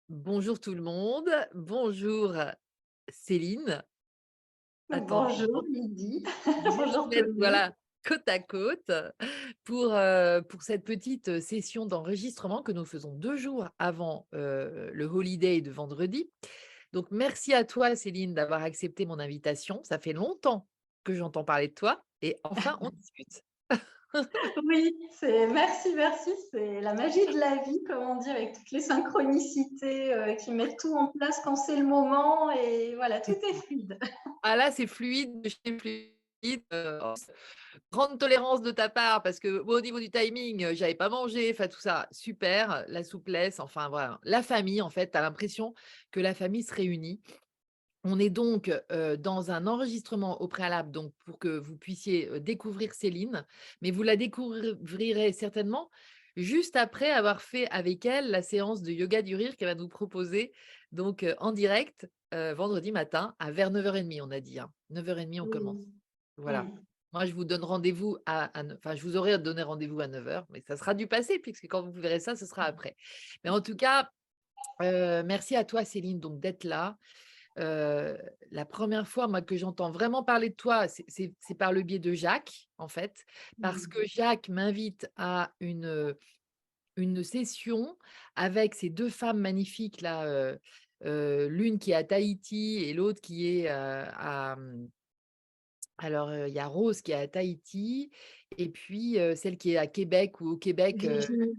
Bonjour tout le monde, bonjour Céline. Attends, Bonjour Lydie, je vais bonjour te tout mettre, le monde. voilà, côte à côte pour cette petite session d'enregistrement que nous faisons 2 jours avant, le holiday de vendredi. Donc merci à toi Céline d'avoir accepté mon invitation. Ça fait longtemps que j'entends parler de toi et enfin on discute. Oui, merci, c'est la magie de la vie, comme on dit, avec toutes les synchronicités qui mettent tout en place quand c'est le moment et voilà, tout C'est est ça. fluide. Ah là, c'est fluide de chez fluide, grande tolérance de ta part parce que moi, au niveau du timing, j'avais pas mangé, enfin tout ça, super, la souplesse, enfin voilà. La famille, en fait, tu as l'impression que la famille se réunit. On est donc, dans un enregistrement au préalable, donc pour que vous puissiez, découvrir Céline, mais vous la découvrirez certainement juste après avoir fait avec elle la séance de yoga du rire qu'elle va nous proposer donc, en direct, vendredi matin à vers 9h30 on a dit, hein. 9h30 on commence. Oui. Voilà. Mm. Moi je vous donne rendez-vous enfin je vous aurais donné rendez-vous à 9h, mais ça sera du passé puisque quand vous verrez ça, ce sera après. Mais en tout cas, merci à toi Céline donc d'être là. Heu, la première fois, moi, que j'entends vraiment parler de toi, c'est par le biais de Jacques, en fait, parce que Mm. Jacques m'invite à une session avec ces 2 femmes magnifiques là, l'une qui est à Tahiti et l'autre qui est, alors, il y a Rose qui est à Tahiti et puis, celle qui est à Québec ou au Québec, Virginie,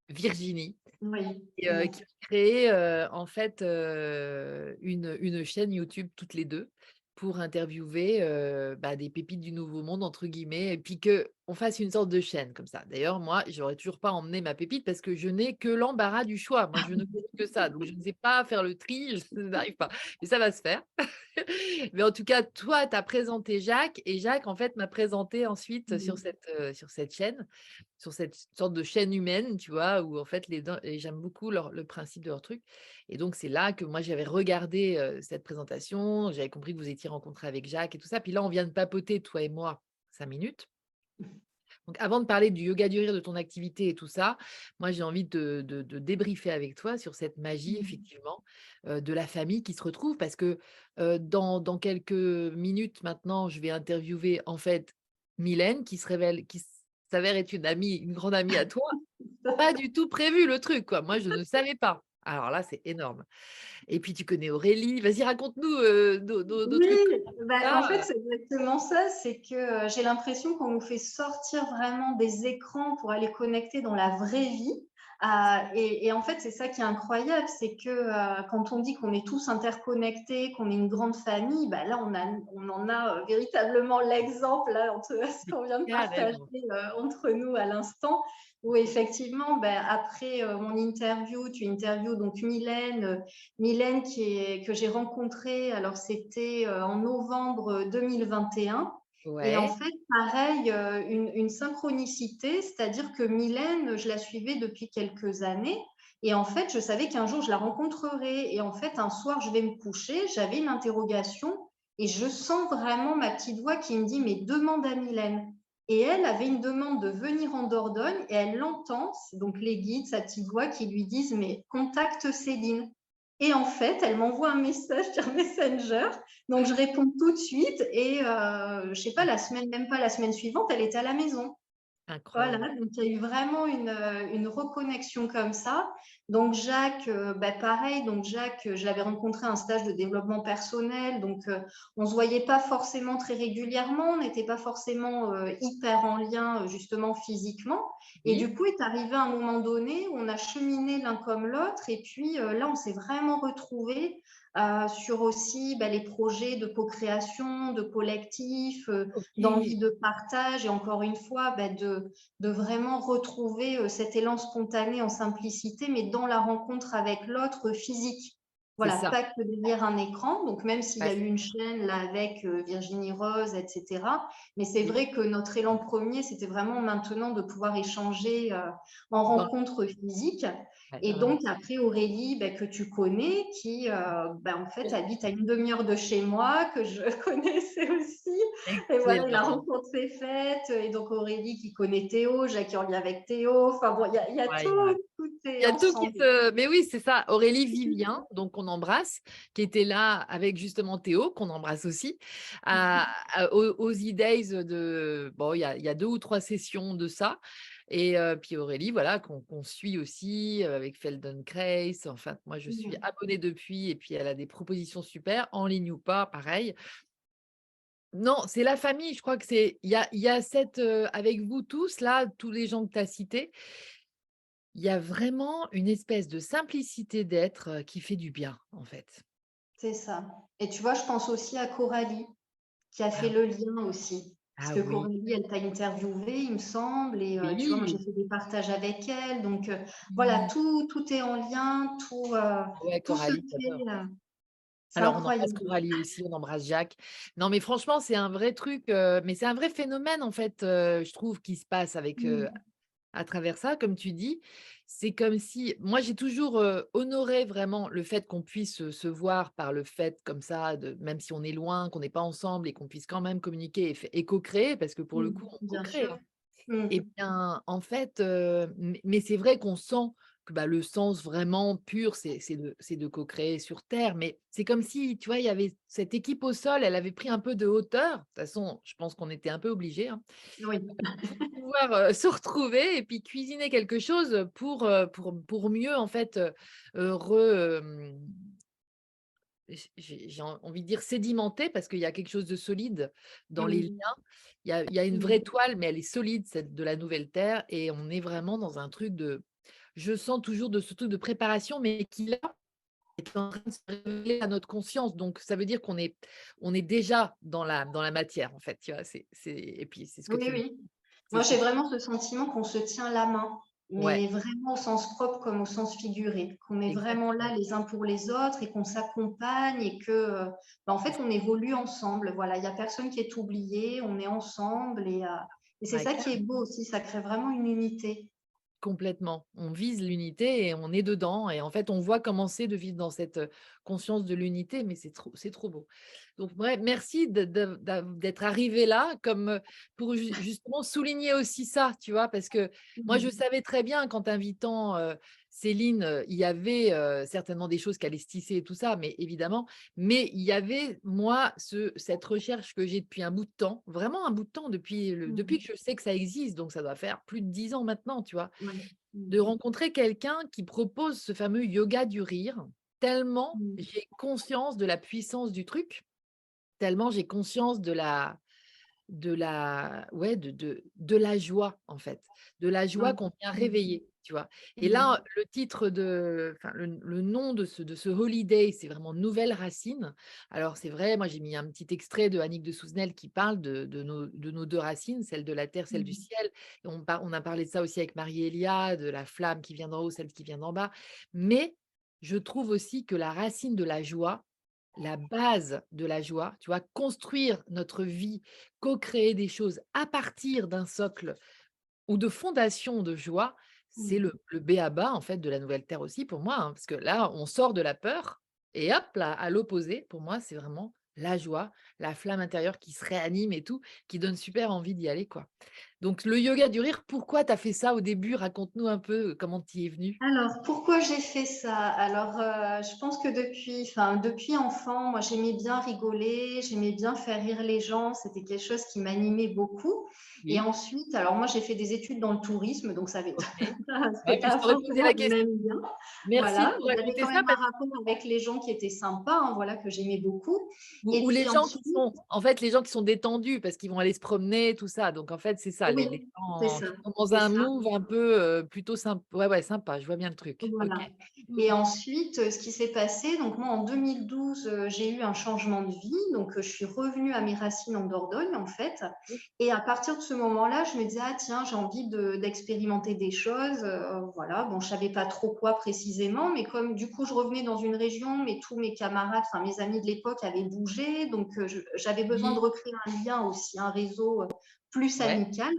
Virginie. oui. Et Mm. qui ont créé, en fait, une chaîne YouTube toutes les 2 pour interviewer, bah, «des pépites du nouveau monde» entre guillemets et puis qu'on fasse une sorte de chaîne comme ça. D'ailleurs, moi, j'aurais toujours pas emmené ma pépite parce que je n'ai que l'embarras du choix. Moi, je ne connais que ça, donc je ne sais pas faire le tri, je n'arrive pas. Mais ça va se faire. Mais en tout cas, toi, tu as présenté Jacques et Jacques, en fait, m'a présenté ensuite Mm. sur cette chaîne, sur cette sorte de chaîne humaine, tu vois? Où en fait et j'aime beaucoup le principe de leur truc et donc c'est là que moi j'avais regardé, cette présentation, j'avais compris que vous étiez rencontrés avec Jacques et tout ça. Puis là, on vient de papoter toi et moi 5 minutes. Donc avant de parler du yoga du rire, de ton activité et tout ça, moi j'ai envie de débriefer avec toi sur cette magie Mm. effectivement, de la famille qui se retrouve parce que, dans quelques minutes maintenant, je vais interviewer en fait Mylène qui s'avère être une grande amie à toi. Pas du tout prévu le truc quoi, moi je ne savais pas. Alors là, c'est énorme et puis tu connais Aurélie, vas-y raconte-nous, nos Oui, trucs bah, en fait, là. c'est exactement ça. C'est que j'ai l'impression qu'on nous fait sortir vraiment des écrans pour aller connecter dans la vraie vie. Et en fait, c'est ça qui est incroyable, c'est que quand on dit qu'on est tous interconnectés, qu'on est une grande famille, bah là, on en a véritablement l'exemple là, entre ce Mais qu'on vient de partager carrément. entre nous à l'instant, où effectivement, bah, après mon interview, tu interviews donc Mylène que j'ai rencontrée, alors c'était en novembre 2021. Et en Ouais, fait, pareil, une synchronicité, c'est-à-dire que Mylène, je la suivais depuis quelques années. Et en fait, je savais qu'un jour, je la rencontrerais. Et en fait, un soir, je vais me coucher, j'avais une interrogation et je sens vraiment ma petite voix qui me dit, mais demande à Mylène. Et elle avait une demande de venir en Dordogne et elle l'entend, donc les guides, sa petite voix qui lui disent, mais contacte Céline. Et en fait, elle m'envoie un message sur Messenger. Donc, je réponds tout de suite. Et je sais pas, même pas la semaine suivante, elle était à la maison. Voilà, incroyable. donc il y a eu vraiment une reconnexion comme ça. Donc Jacques, bah, pareil, donc Jacques, je l'avais rencontré à un stage de développement personnel, donc on se voyait pas forcément très régulièrement, on n'était pas forcément hyper en lien justement physiquement. Et Oui, du coup, est arrivé un moment donné où on a cheminé l'un comme l'autre, et puis là, on s'est vraiment retrouvés sur aussi bah, les projets de co-création, de collectif, d'envie OK. de partage, et encore une fois, bah, de vraiment retrouver cet élan spontané en simplicité, mais dans la rencontre avec l'autre physique. C'est Voilà, ça. pas que derrière un écran. Donc, même s'il y Bah, a eu une chaîne là avec Virginie Rose, etc. Mais c'est oui, vrai que notre élan premier, c'était vraiment maintenant de pouvoir échanger en dans rencontre physique. ouais, Et dans la donc, après Aurélie, ben, que tu connais, qui ben, en fait habite à une demi-heure de chez moi, que je connaissais aussi. Et voilà, la excellent. rencontre s'est faite. Et donc Aurélie qui connaît Théo, Jacques qui est en lien avec Théo. Enfin bon, il y a tout, Incroyable. tout Il est y a tout qui ensemble. se mais oui, c'est ça. Aurélie Vivien, donc qu'on embrasse, qui était là avec justement Théo, qu'on embrasse aussi, aux E-Days de bon, il y a 2 ou 3 sessions de ça et puis Aurélie, voilà, qu'on suit aussi, avec Feldenkrais. Enfin, moi, je suis Mmh. abonnée depuis et puis elle a des propositions super, en ligne ou pas, pareil. Non, c'est la famille, je crois que c'est il y a cette, avec vous tous là, tous les gens que tu as cités, il y a vraiment une espèce de simplicité d'être, qui fait du bien, en fait. C'est ça. Et tu vois, je pense aussi à Coralie, qui a fait Ah le lien aussi. Parce ah que oui, Coralie, elle t'a interviewé, il me semble, et tu vois, moi, j'ai oui, fait des partages avec elle. Donc, voilà, oui. tout est en lien, Ouais, tout se Coralie, fait. j'adore. C'est Alors, on embrasse incroyable. Coralie aussi, on embrasse Jacques. Non, mais franchement, c'est un vrai truc, mais c'est un vrai phénomène, en fait, je trouve, qui se passe avec, Mmh. à travers ça, comme tu dis. C'est comme si moi, j'ai toujours, honoré vraiment le fait qu'on puisse, se voir par le fait comme ça de même si on est loin, qu'on n'est pas ensemble et qu'on puisse quand même communiquer et co-créer parce que pour le Mmh. coup, on Bien co-crée, sûr. hein. Mmh. Et bien, en fait, mais c'est vrai qu'on sent que, bah, le sens vraiment pur, c'est de co-créer sur terre, mais c'est comme si, tu vois, il y avait cette équipe au sol, elle avait pris un peu de hauteur. De toute façon, je pense qu'on était un peu obligés, hein, Oui. pour pouvoir, se retrouver et puis cuisiner quelque chose pour mieux, en fait, j'ai envie de dire sédimenter parce qu'il y a quelque chose de solide dans les Mmh. liens. Il y a une vraie Mmh. toile, mais elle est solide, celle de la nouvelle terre et on est vraiment dans un truc de je sens toujours de ce truc de préparation, mais qui là, est en train de se révéler à notre conscience. Donc ça veut dire qu'on est déjà dans la matière, en fait, tu vois? Et puis c'est ce que Oui, tu me oui. c'est Moi, ce que j'ai tu vraiment ce sentiment qu'on se tient la main, ouais, mais vraiment au sens propre comme au sens figuré, qu'on est vraiment là exactement, les uns pour les autres et qu'on s'accompagne et que, en c'est fait, ça. on évolue ensemble. Voilà, il y a personne qui est oublié, on est ensemble et c'est Ouais, ça qui est beau aussi, ça crée vraiment une unité. complètement. On vise l'unité et on est dedans et en fait, on voit comment c'est de vivre dans cette, conscience de l'unité, mais c'est trop beau. Donc ouais, merci d'être arrivé là comme, pour justement souligner aussi ça, tu vois? Parce que moi, je Mmh. savais très bien qu'en t'invitant, Céline, il y avait, certainement des choses qui allaient se tisser et tout ça, mais il y avait moi cette recherche que j'ai depuis un bout de temps, vraiment un bout de temps depuis Mmh. que je sais que ça existe, donc ça doit faire plus de 10 ans maintenant, tu vois? Ouais. Mmh. De rencontrer quelqu'un qui propose ce fameux yoga du rire, tellement Mmh. j'ai conscience de la puissance du truc, tellement j'ai conscience de la ouais, de la joie, en fait, de la joie Ouais. qu'on vient Mmh. réveiller, tu vois? Et Mmh. là, le titre enfin, le nom de ce holiday, c'est vraiment Nouvelles racines. Alors c'est vrai, moi j'ai mis un petit extrait de Annick de Souzenel qui parle de nos 2 racines, celle de la terre, celle du Mmh. ciel et on a parlé de ça aussi avec Marie-Elia, de la flamme qui vient d'en haut, celle qui vient d'en bas. Mais je trouve aussi que la racine de la joie, la base de la joie, tu vois? Construire notre vie, co-créer des choses à partir d'un socle ou de fondation de joie, c'est Mmh. le b.a-ba en fait de la nouvelle terre aussi pour moi, hein, parce que là, on sort de la peur et hop là, à l'opposé, pour moi, c'est vraiment la joie, la flamme intérieure qui se réanime et tout, qui donne super envie d'y aller, quoi. Donc le yoga du rire, pourquoi tu as fait ça au début? Raconte-nous un peu, comment tu y es venue? Alors, pourquoi j'ai fait ça? Alors, je pense que depuis enfant, moi, j'aimais bien rigoler, j'aimais bien faire rire les gens, c'était quelque chose qui m'animait beaucoup et Oui, ensuite, alors moi, j'ai fait des études dans le tourisme, donc ça avait OK. c'est Ouais, mais je pas t'aurais posé forcément la le question. même lien. Merci de Voilà, me il y avait raconter quand ça même un parce rapport avec les gens qui étaient sympas, hein, voilà, que j'aimais beaucoup ou et les puis gens qui ensuite sont en fait, les gens qui sont détendus parce qu'ils vont aller se promener, tout ça. Donc en fait, c'est ça, les oui, c'est gens ça, qui sont dans c'est un ça. move un peu, plutôt ouais, ouais, sympa, je vois bien le truc. OK. Voilà Mmh. et ensuite, ce qui s'est passé, donc moi en 2012, j'ai eu un changement de vie, donc je suis revenue à mes racines en Dordogne, en fait et à partir de ce moment-là, je me disais: «Ah tiens, j'ai envie d'expérimenter des choses», voilà. Bon, je savais pas trop quoi précisément, mais comme du coup, je revenais dans une région, mais tous mes camarades, enfin mes amis de l'époque avaient bougé, donc j'avais besoin de Oui, recréer un lien aussi, un réseau, plus Ouais, amical.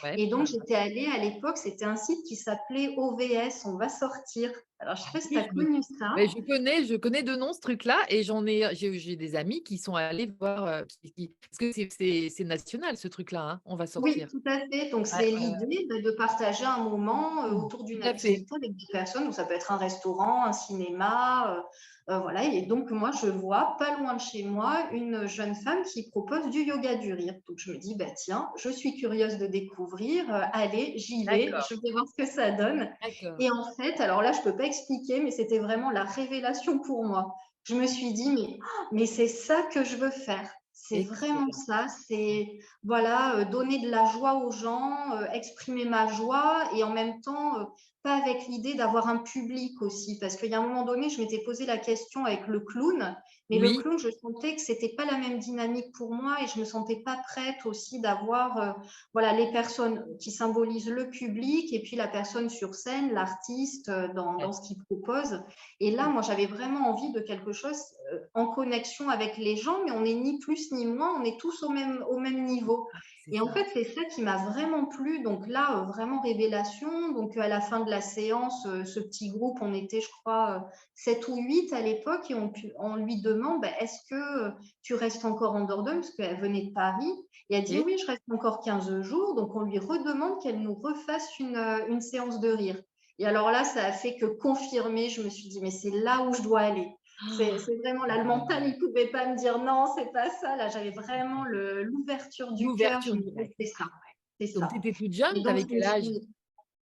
ouais, Et donc, pas j'étais allée à l'époque, c'était un site qui s'appelait OVS, On va sortir. Alors, je ne sais pas si tu as oui, connu ça. mais je connais de nom ce truc-là et j'ai des amis qui sont allés voir, parce que c'est national ce truc-là, hein, on va Oui, sortir. tout à fait. Donc, Ouais, c'est ouais, ouais. l'idée de partager un moment Mmh. autour Tout d'une à fait. activité avec des personnes. Donc, ça peut être un restaurant, un cinéma. Voilà. Et donc, moi, je vois pas loin de chez moi une jeune femme qui propose du yoga du rire. Donc, je me dis, bah, tiens, je suis curieuse de découvrir. Allez, j'y vais. D'accord, Je vais voir ce que ça donne. d'accord. Et en fait, alors là, je peux pas expliquer, mais c'était vraiment la révélation pour moi. Je me suis dit, mais c'est ça que je veux faire. C'est vraiment Excellent. ça. C'est voilà, donner de la joie aux gens, exprimer ma joie et en même temps, pas avec l'idée d'avoir un public aussi. Parce qu'il y a un moment donné, je m'étais posé la question avec le clown, mais le Oui, clown, je sentais que c'était pas la même dynamique pour moi et je me sentais pas prête aussi d'avoir, voilà, les personnes qui symbolisent le public et puis la personne sur scène, l'artiste, dans ouais, ce qu'il propose. Et là, moi, j'avais vraiment envie de quelque chose, en connexion avec les gens, mais on n'est ni plus ni moins, on est tous au même niveau. c'est Et en ça. fait, c'est ça qui m'a vraiment plu. Donc là, vraiment révélation. Donc à la fin de la séance, ce petit groupe, on était, je crois, 7 ou 8 à l'époque, et on lui demande, bah, est-ce que tu restes encore en Dordogne, parce qu'elle venait de Paris. Et elle dit, OK. oui, je reste encore 15 jours. Donc on lui redemande qu'elle nous refasse une séance de rire. Et alors là, ça a fait que confirmer. Je me suis dit, mais c'est là où je dois aller. Ah, C'est vraiment là, le mental, il ne pouvait pas me dire non, c'est pas ça. Là, j'avais vraiment l'ouverture du cœur. Je l'ouverture me disais, directe. c'est Ah ça, ouais. c'est Donc tu ça. étais toute Et jeune, tu donc, avais je me quel âge? suis.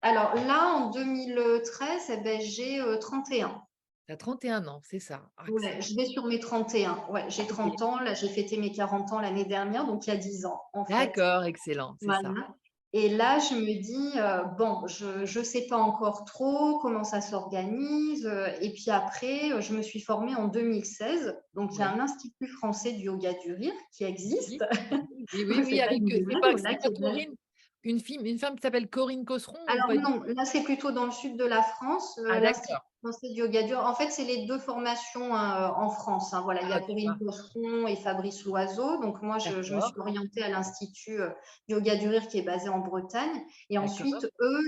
Alors là, en 2013, eh ben, j'ai 31. Tu as 31 ans, c'est ça? Ah Ouais, excellent. je vais sur mes 31. Ouais, j'ai OK. 30 ans. Là, j'ai fêté mes 40 ans l'année dernière, donc il y a 10 ans, en fait. D'accord, excellent, c'est ça. Voilà. Et là, je me dis, bon, je sais pas encore trop comment ça s'organise, et puis après, je me suis formée en 2016. Donc il y a Oui. un institut français du yoga du rire qui existe. Oui, oui, oui, oui, Donc oui, c'est pas avec, une c'est blague, pas voilà, c'est pas Corinne, une femme qui s'appelle Corinne Cosseron ou alors pas du non, là c'est plutôt dans le sud de la France, ah l'Institut d'accord. français du yoga dur. En fait, c'est les 2 formations, hein, en France, hein. Voilà, il y Ah a Corinne d'accord, Cosseron et Fabrice Loiseau. Donc moi, je me suis d'accord, orientée à l'Institut, yoga du rire qui est basé en Bretagne. Et d'accord. ensuite, eux,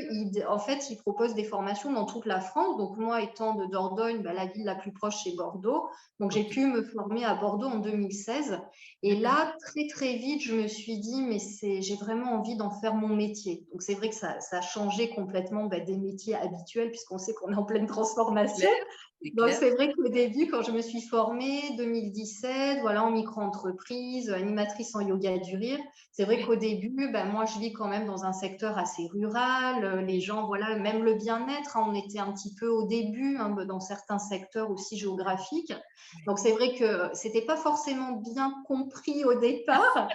en fait, ils proposent des formations dans toute la France. Donc moi, étant de Dordogne, bah, la ville la plus proche, c'est Bordeaux. Donc j'ai OK, pu me former à Bordeaux en 2016. Et d'accord. là, très, très vite, je me suis dit, mais j'ai vraiment envie d'en faire mon métier. Donc, c'est vrai que ça a changé complètement, bah, des métiers habituels, puisqu'on sait qu'on est en pleine C'est transformation. clair, c'est Donc, clair. c'est vrai qu'au début, quand je me suis formée, 2017, voilà, en micro-entreprise, animatrice en yoga du rire, c'est vrai Ouais, qu'au début, ben, moi, je vis quand même dans un secteur assez rural. Les oui, gens, voilà, même le bien-être, hein, on était un petit peu au début, hein, dans certains secteurs aussi géographiques. ouais. Donc, c'est vrai que c'était pas forcément bien compris au départ.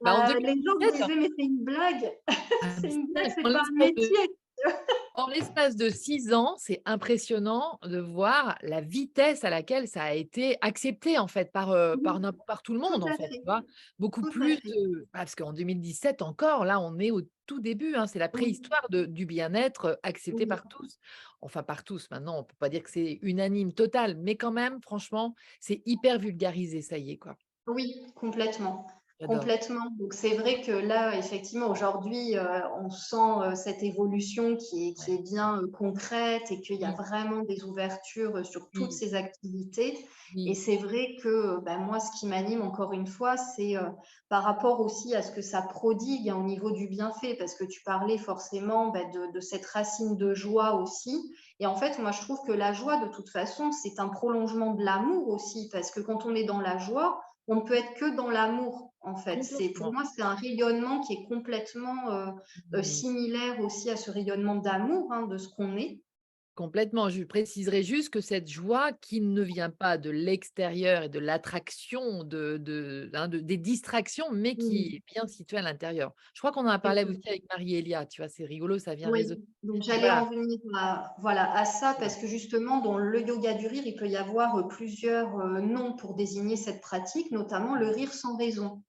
Bah, en Les gens me 2017, disaient, mais c'est une blague, ah mais c'est une blague, c'est c'est en pas un l'espace de métier. En l'espace de 6 ans, c'est impressionnant de voir la vitesse à laquelle ça a été accepté, en fait, Oui, par tout le tout monde, en à fait, tu fait, vois? Beaucoup tout à plus, fait. parce qu'en 2017 encore, là, on est au tout début, hein, c'est la Oui, préhistoire du bien-être, accepté oui, par tous. Enfin, par tous, maintenant, on peut pas dire que c'est unanime total, mais quand même, franchement, c'est hyper vulgarisé, ça y est, quoi. oui, complètement. J'adore. Complètement. Donc, c'est vrai que là, effectivement, aujourd'hui, on sent cette évolution qui Ouais. est bien concrète et qu'il y a Oui, vraiment des ouvertures sur toutes oui, ces activités. Et oui, c'est vrai que ben, moi, ce qui m'anime encore une fois, c'est par rapport aussi à ce que ça prodigue, hein, au niveau du bienfait, parce que tu parlais forcément ben, de cette racine de joie aussi. Et en fait, moi, je trouve que la joie, de toute façon, c'est un prolongement de l'amour aussi, parce que quand on est dans la joie, on ne peut être que dans l'amour, en fait. Pour complètement. moi, c'est un rayonnement qui est complètement Oui. similaire aussi à ce rayonnement d'amour, hein, de ce qu'on est. Complètement, je préciserai juste que cette joie qui ne vient pas de l'extérieur et de l'attraction des distractions, mais qui Oui, est bien située à l'intérieur. Je crois qu'on en a c'est parlé ça. aussi avec Marie-Elia, tu vois? C'est rigolo, ça vient Oui, résonner. donc Donc j'allais voilà, en venir voilà, à ça voilà. parce que justement, dans le yoga du rire, il peut y avoir plusieurs noms pour désigner cette pratique, notamment le rire sans raison.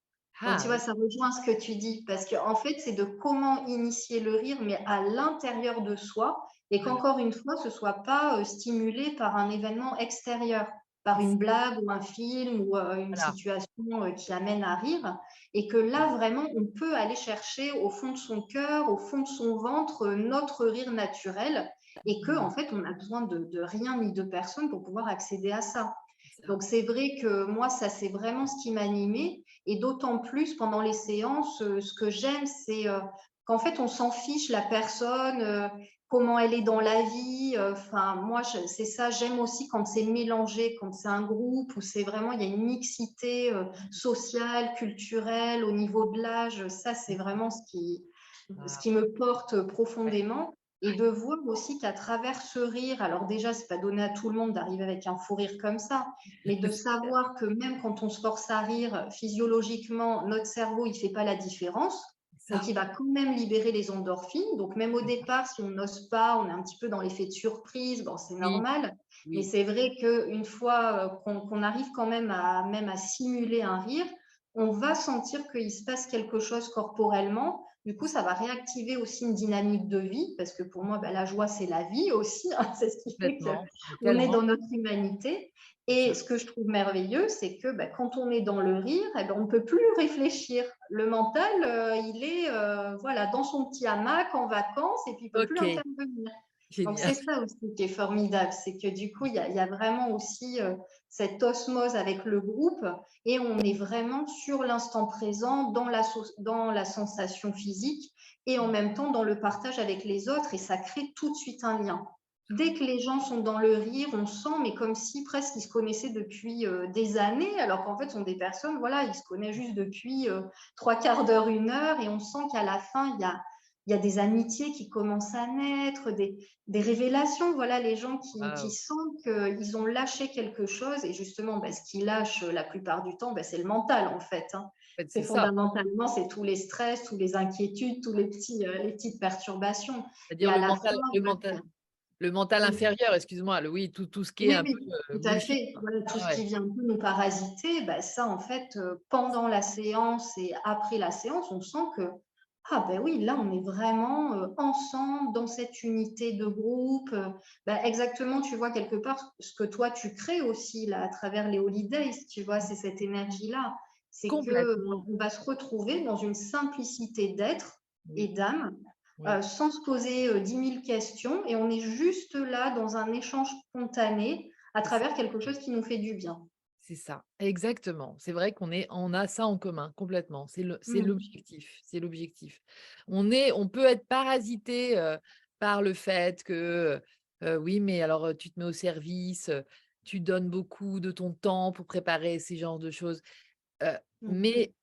Donc, tu Ah vois, oui, ça rejoint ce que tu dis, parce qu'en fait, c'est de comment initier le rire, mais à l'intérieur de soi, et voilà, qu'encore une fois, ce soit pas stimulé par un événement extérieur. par une blague ou un film ou une Voilà. situation qui amène à rire. Et que là, vraiment, on peut aller chercher au fond de son cœur, au fond de son ventre, notre rire naturel. Et que, en Mmh. fait, on n'a besoin de rien ni de personne pour pouvoir accéder à ça. C'est ça. Donc, c'est vrai que moi, ça, c'est vraiment ce qui m'animait. Et d'autant plus pendant les séances, ce que j'aime, c'est qu'en fait, on s'en fiche la personne, comment elle est dans la vie. Enfin, moi, c'est ça, j'aime aussi quand c'est mélangé, quand c'est un groupe où c'est vraiment, il y a une mixité sociale, culturelle, au niveau de l'âge. Ça, c'est vraiment ce Ah, qui me porte ouais, profondément. Et de voir aussi qu'à travers ce rire, alors déjà, c'est pas donné à tout le monde d'arriver avec un fou rire comme ça, mais de c'est clair. savoir que même quand on se force à rire, physiologiquement, notre cerveau, il fait pas la différence. C'est Donc, ça. il va quand même libérer les endorphines. Donc, même au départ, si on n'ose pas, on est un petit peu dans l'effet de surprise, bon, c'est Oui, normal. Mais oui. c'est vrai qu'une fois qu'on arrive quand même à simuler un rire, on va sentir qu'il se passe quelque chose corporellement. Du coup, ça va réactiver aussi une dynamique de vie, parce que pour moi, ben, la joie, c'est la vie aussi, hein. C'est ce qui fait Complètement, mais qu'on est tellement, dans notre humanité. c'est Et ça. ce que je trouve merveilleux, c'est que ben, quand on est dans le rire, eh ben, on ne peut plus réfléchir. Le mental, il est voilà, dans son petit hamac en vacances et puis il ne peut plus OK, intervenir. Donc, génial. c'est ça aussi qui est formidable, c'est que du coup, il y a vraiment aussi cette osmose avec le groupe et on est vraiment sur l'instant présent, dans la sensation physique et en même temps dans le partage avec les autres et ça crée tout de suite un lien. Dès que les gens sont dans le rire, on sent, mais comme si presque ils se connaissaient depuis des années, alors qu'en fait, ce sont des personnes, voilà, ils se connaissent juste depuis trois quarts d'heure, une heure, et on sent qu'à la fin, il y a des amitiés qui commencent à naître, des révélations, voilà, les gens qui Waouh. sentent qu'ils ont lâché quelque chose, et justement, ben, ce qu'ils lâchent la plupart du temps, ben, c'est le mental, en fait, hein. En fait, C'est c'est ça. fondamentalement, c'est tous les stress, toutes les inquiétudes, tous les petites perturbations. Et C'est-à-dire à la fin, le mental oui, inférieur, excuse-moi, oui, tout ce qui est oui, un peu oui, tout à bullshit, fait. quoi. Voilà, tout Ah ce ouais, qui vient un peu nous parasiter, bah, ça, en fait, pendant la séance et après la séance, on sent que, ah ben oui, là, on est vraiment ensemble dans cette unité de groupe. Bah, exactement, tu vois, quelque part, ce que toi, tu crées aussi là, à travers les holidays, tu vois, c'est cette énergie-là. C'est que complètement. on va se retrouver dans une simplicité d'être et Oui, d'âme oui. sans se poser 10 000 questions et on est juste là dans un échange spontané à C'est ça, travers quelque chose qui nous fait du bien. c'est ça, exactement. C'est vrai on a ça en commun complètement. C'est Mmh. l'objectif, c'est l'objectif. On peut être parasité, par le fait que, oui, mais alors, tu te mets au service, tu donnes beaucoup de ton temps pour préparer ces genres de choses. Heu, Mmh. mais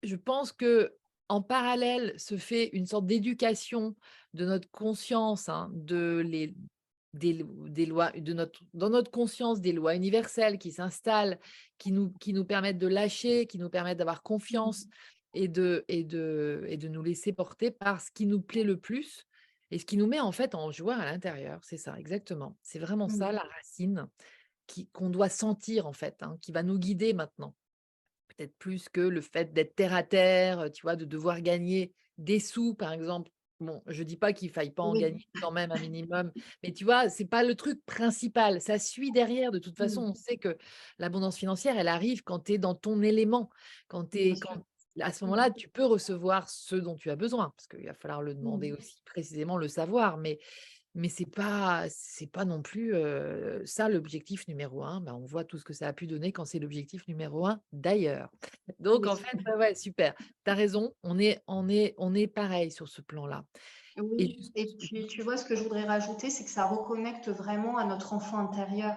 je pense que en parallèle se fait une sorte d'éducation de notre conscience, hein, des lois dans notre conscience, des lois universelles qui s'installent, qui nous permettent de lâcher, qui nous permettent d'avoir confiance Mmh. et de nous laisser porter par ce qui nous plaît le plus et ce qui nous met en fait en joie à l'intérieur. C'est ça, exactement. C'est vraiment ça Mmh. la racine qu'on doit sentir en fait, hein, qui va nous guider maintenant. Peut-être plus que le fait d'être terre à terre, tu vois? De devoir gagner des sous, par exemple. Bon, je dis pas qu'il faille pas en Oui. gagner quand même un minimum, mais tu vois? C'est pas le truc principal. Ça suit derrière de toute façon. Mmh. On sait que l'abondance financière, elle arrive quand tu es dans ton élément, Bien quand sûr. à ce Mmh. moment-là, tu peux recevoir ce dont tu as besoin, parce qu'il va falloir le demander Mmh. aussi précisément, le savoir, mais c'est pas non plus, ça l'objectif numéro un. On voit tout ce que ça a pu donner quand c'est l'objectif numéro un d'ailleurs. Donc en Oui. fait, ouais, ouais, super. Tu as raison, on est pareil sur ce plan-là et Oui juste et puis, tu vois, ce que je voudrais rajouter, c'est que ça reconnecte vraiment à notre enfant intérieur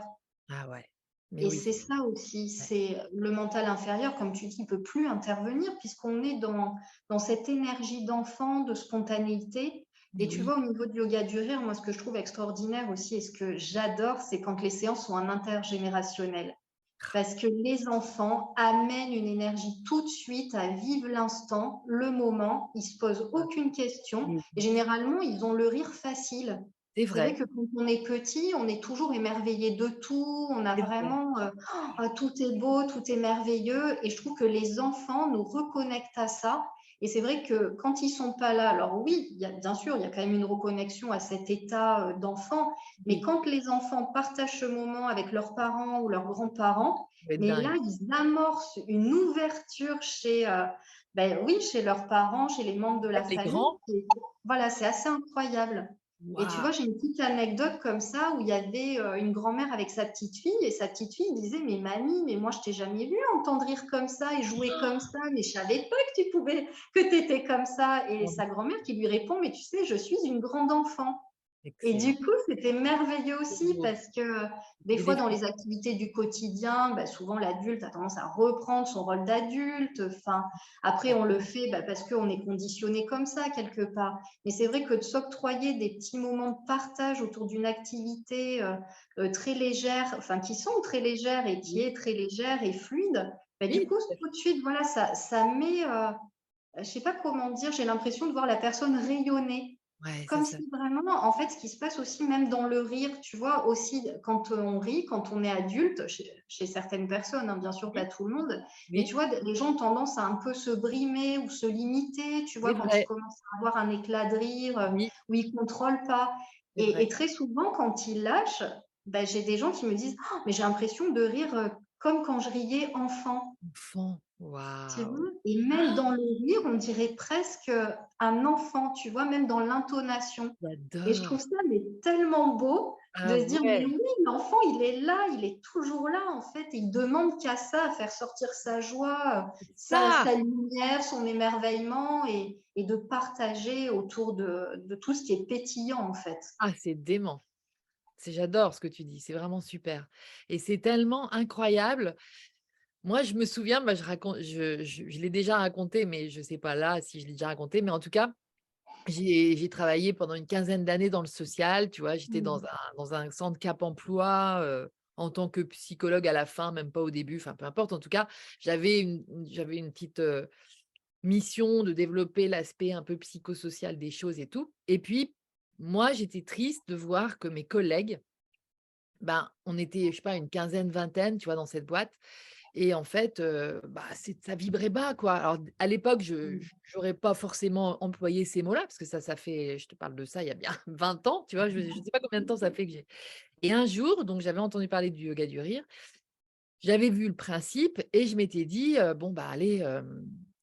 ah ouais, mais et oui, c'est ça aussi, ouais. c'est le mental inférieur, comme tu dis, il peut plus intervenir puisqu'on est dans cette énergie d'enfant, de spontanéité Mais et tu oui, vois, au niveau du yoga du rire, moi, ce que je trouve extraordinaire aussi et ce que j'adore, c'est quand les séances sont en intergénérationnel. Parce que les enfants amènent une énergie tout de suite à vivre l'instant, le moment. Ils se posent aucune question oui, et généralement, ils ont le rire facile. c'est C'est vrai vrai, que quand on est petit, on est toujours émerveillé de tout. On a c'est vrai. vraiment ah, tout est beau, tout est merveilleux. Et je trouve que les enfants nous reconnectent à ça. Et c'est vrai que quand ils sont pas là, alors oui, bien sûr, il y a quand même une reconnexion à cet état d'enfant, mais Oui, quand les enfants partagent ce moment avec leurs parents ou leurs grands-parents, ça va être mais là, dingue. ils amorcent une ouverture chez, ben oui, chez leurs parents, chez les membres de la Avec les famille. grands, Voilà, c'est assez incroyable. Et tu waouh, vois, j'ai une petite anecdote comme ça où il y avait une grand-mère avec sa petite fille et sa petite fille disait, mais mamie, mais moi je t'ai jamais vu entendre rire comme ça et jouer comme ça, mais je savais pas que tu pouvais, que tu étais comme ça. Et sa grand-mère qui lui répond, mais tu sais, je suis une grande enfant. Et du excellent. coup, c'était merveilleux C'est aussi beau. parce que des C'est fois, des dans frissons. les activités du quotidien, bah, souvent l'adulte a tendance à reprendre son rôle d'adulte. Enfin, après, on le fait bah, parce qu'on est conditionné comme ça quelque part. Mais c'est vrai que de s'octroyer des petits moments de partage autour d'une activité très légère, enfin qui sont très légères et qui Oui, est très légère et fluide, bah, du oui, coup, tout de suite, voilà, ça met, je sais pas comment dire, j'ai l'impression de voir la personne rayonner. ouais, c'est Comme ça. si vraiment, en fait, ce qui se passe aussi même dans le rire, tu vois, aussi quand on rit, quand on est adulte, chez certaines personnes, hein, bien sûr pas Oui, tout le monde, mais tu oui, vois, les gens ont tendance à un peu se brimer ou se limiter, tu c'est vois, quand ils vrai. commencent à avoir un éclat de rire Oui, où ils ne contrôlent pas. c'est Et vrai. très souvent, quand ils lâchent, ben, j'ai des gens qui me disent, oh, mais j'ai l'impression de rire comme quand je riais enfant. Enfant, Tu vois? waouh, Et même dans le rire, on dirait presque un enfant, tu vois? Même dans l'intonation. Et je trouve j'adore. ça mais tellement beau Ah de se dire: «Mais ouais, oui, l'enfant, il est là, il est toujours là, en fait, et il demande qu'à ça, à faire sortir sa joie, c'est sa ça. sa lumière, son émerveillement et de partager autour de tout ce qui est pétillant, en fait». Ah, c'est dément. J'adore ce que tu dis, c'est vraiment super et c'est tellement incroyable. Moi, je me souviens, bah, je l'ai déjà raconté, mais je sais pas là si je l'ai déjà raconté, mais en tout cas, j'ai travaillé pendant une quinzaine d'années dans le social, tu vois? J'étais Mmh. dans un centre Cap Emploi, en tant que psychologue à la fin, même pas au début, enfin peu importe. En tout cas, j'avais une petite, mission de développer l'aspect un peu psychosocial des choses et tout et puis, moi, j'étais triste de voir que mes collègues, ben, on était, je sais pas, une quinzaine, vingtaine, tu vois, dans cette boîte et en fait, bah, ça vibrait bas, quoi. Alors à l'époque, je Mmh. j'aurais pas forcément employé ces mots-là parce que ça fait je te parle de ça il y a bien 20 ans, tu vois? Je sais pas combien de temps ça fait que j'ai et un jour, donc j'avais entendu parler du yoga du rire, j'avais vu le principe et je m'étais dit, «Bon, bah, allez,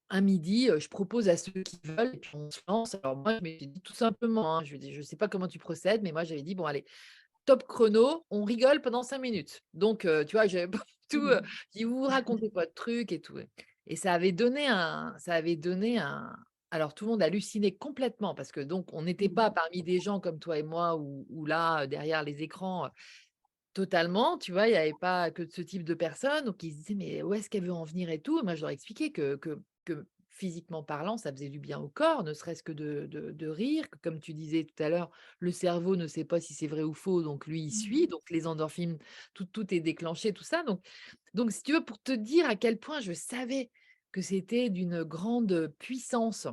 un midi, je propose à ceux qui veulent et puis on se lance». Alors moi, je m'étais dit tout simplement, hein, je lui ai dit: «Je sais pas comment tu procèdes, mais moi j'avais dit: "Bon allez, top chrono, on rigole pendant 5 minutes". Donc tu vois, j'avais pas du tout, Mmh. je dis: «Vous vous racontez pas de trucs et tout» et ça avait donné un alors tout le monde hallucinait complètement parce que donc on n'était pas Mmh. parmi des gens comme toi et moi ou là, derrière les écrans, totalement, tu vois? Il y avait pas que de ce type de personnes, donc ils se disaient: «Mais où est-ce qu'elle veut en venir et tout?» Et moi, je leur expliquais que physiquement parlant, ça faisait du bien au corps, ne serait-ce que de rire, que comme tu disais tout à l'heure, le cerveau ne sait pas si c'est vrai ou faux, donc lui, il suit, Mmh. donc les endorphines, tout est déclenché, tout ça, donc si tu veux, pour te dire à quel point je savais que c'était d'une grande puissance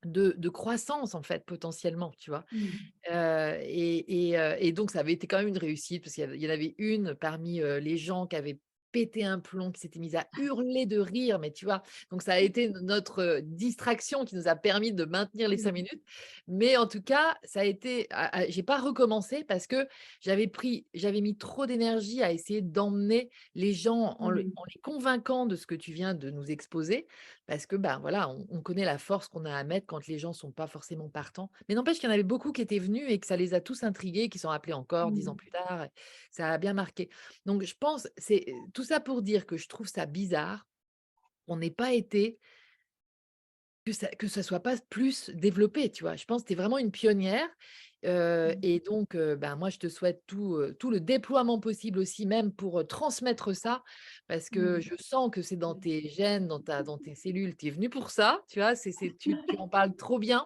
de croissance, en fait, potentiellement, tu vois? Mmh. Et donc ça avait été quand même une réussite parce qu'il y en avait une parmi, les gens qui avait pété un plomb, qui s'était mise à hurler de rire, mais tu vois? Donc ça a été notre, distraction qui nous a permis de maintenir les 5 Mmh. minutes. Mais en tout cas, ça a été j'ai pas recommencé parce que j'avais mis trop d'énergie à essayer d'emmener les gens Mmh. en les convainquant de ce que tu viens de nous exposer. Parce que, ben, voilà, on connaît la force qu'on a à mettre quand les gens sont pas forcément partants. Mais n'empêche qu'il y en avait beaucoup qui étaient venus et que ça les a tous intrigués, qui sont rappelés encore 10 ans Mmh. plus tard et ça a bien marqué. Donc je pense c'est tout ça pour dire que je trouve ça bizarre qu'on n'ait pas été que ça soit pas plus développé, tu vois? Je pense que tu es vraiment une pionnière, Mmh. et donc ben, moi, je te souhaite tout le déploiement possible aussi, même pour, transmettre ça, parce que Mmh. je sens que c'est dans tes gènes, dans tes cellules, tu es venue pour ça, tu vois? Tu en parles trop bien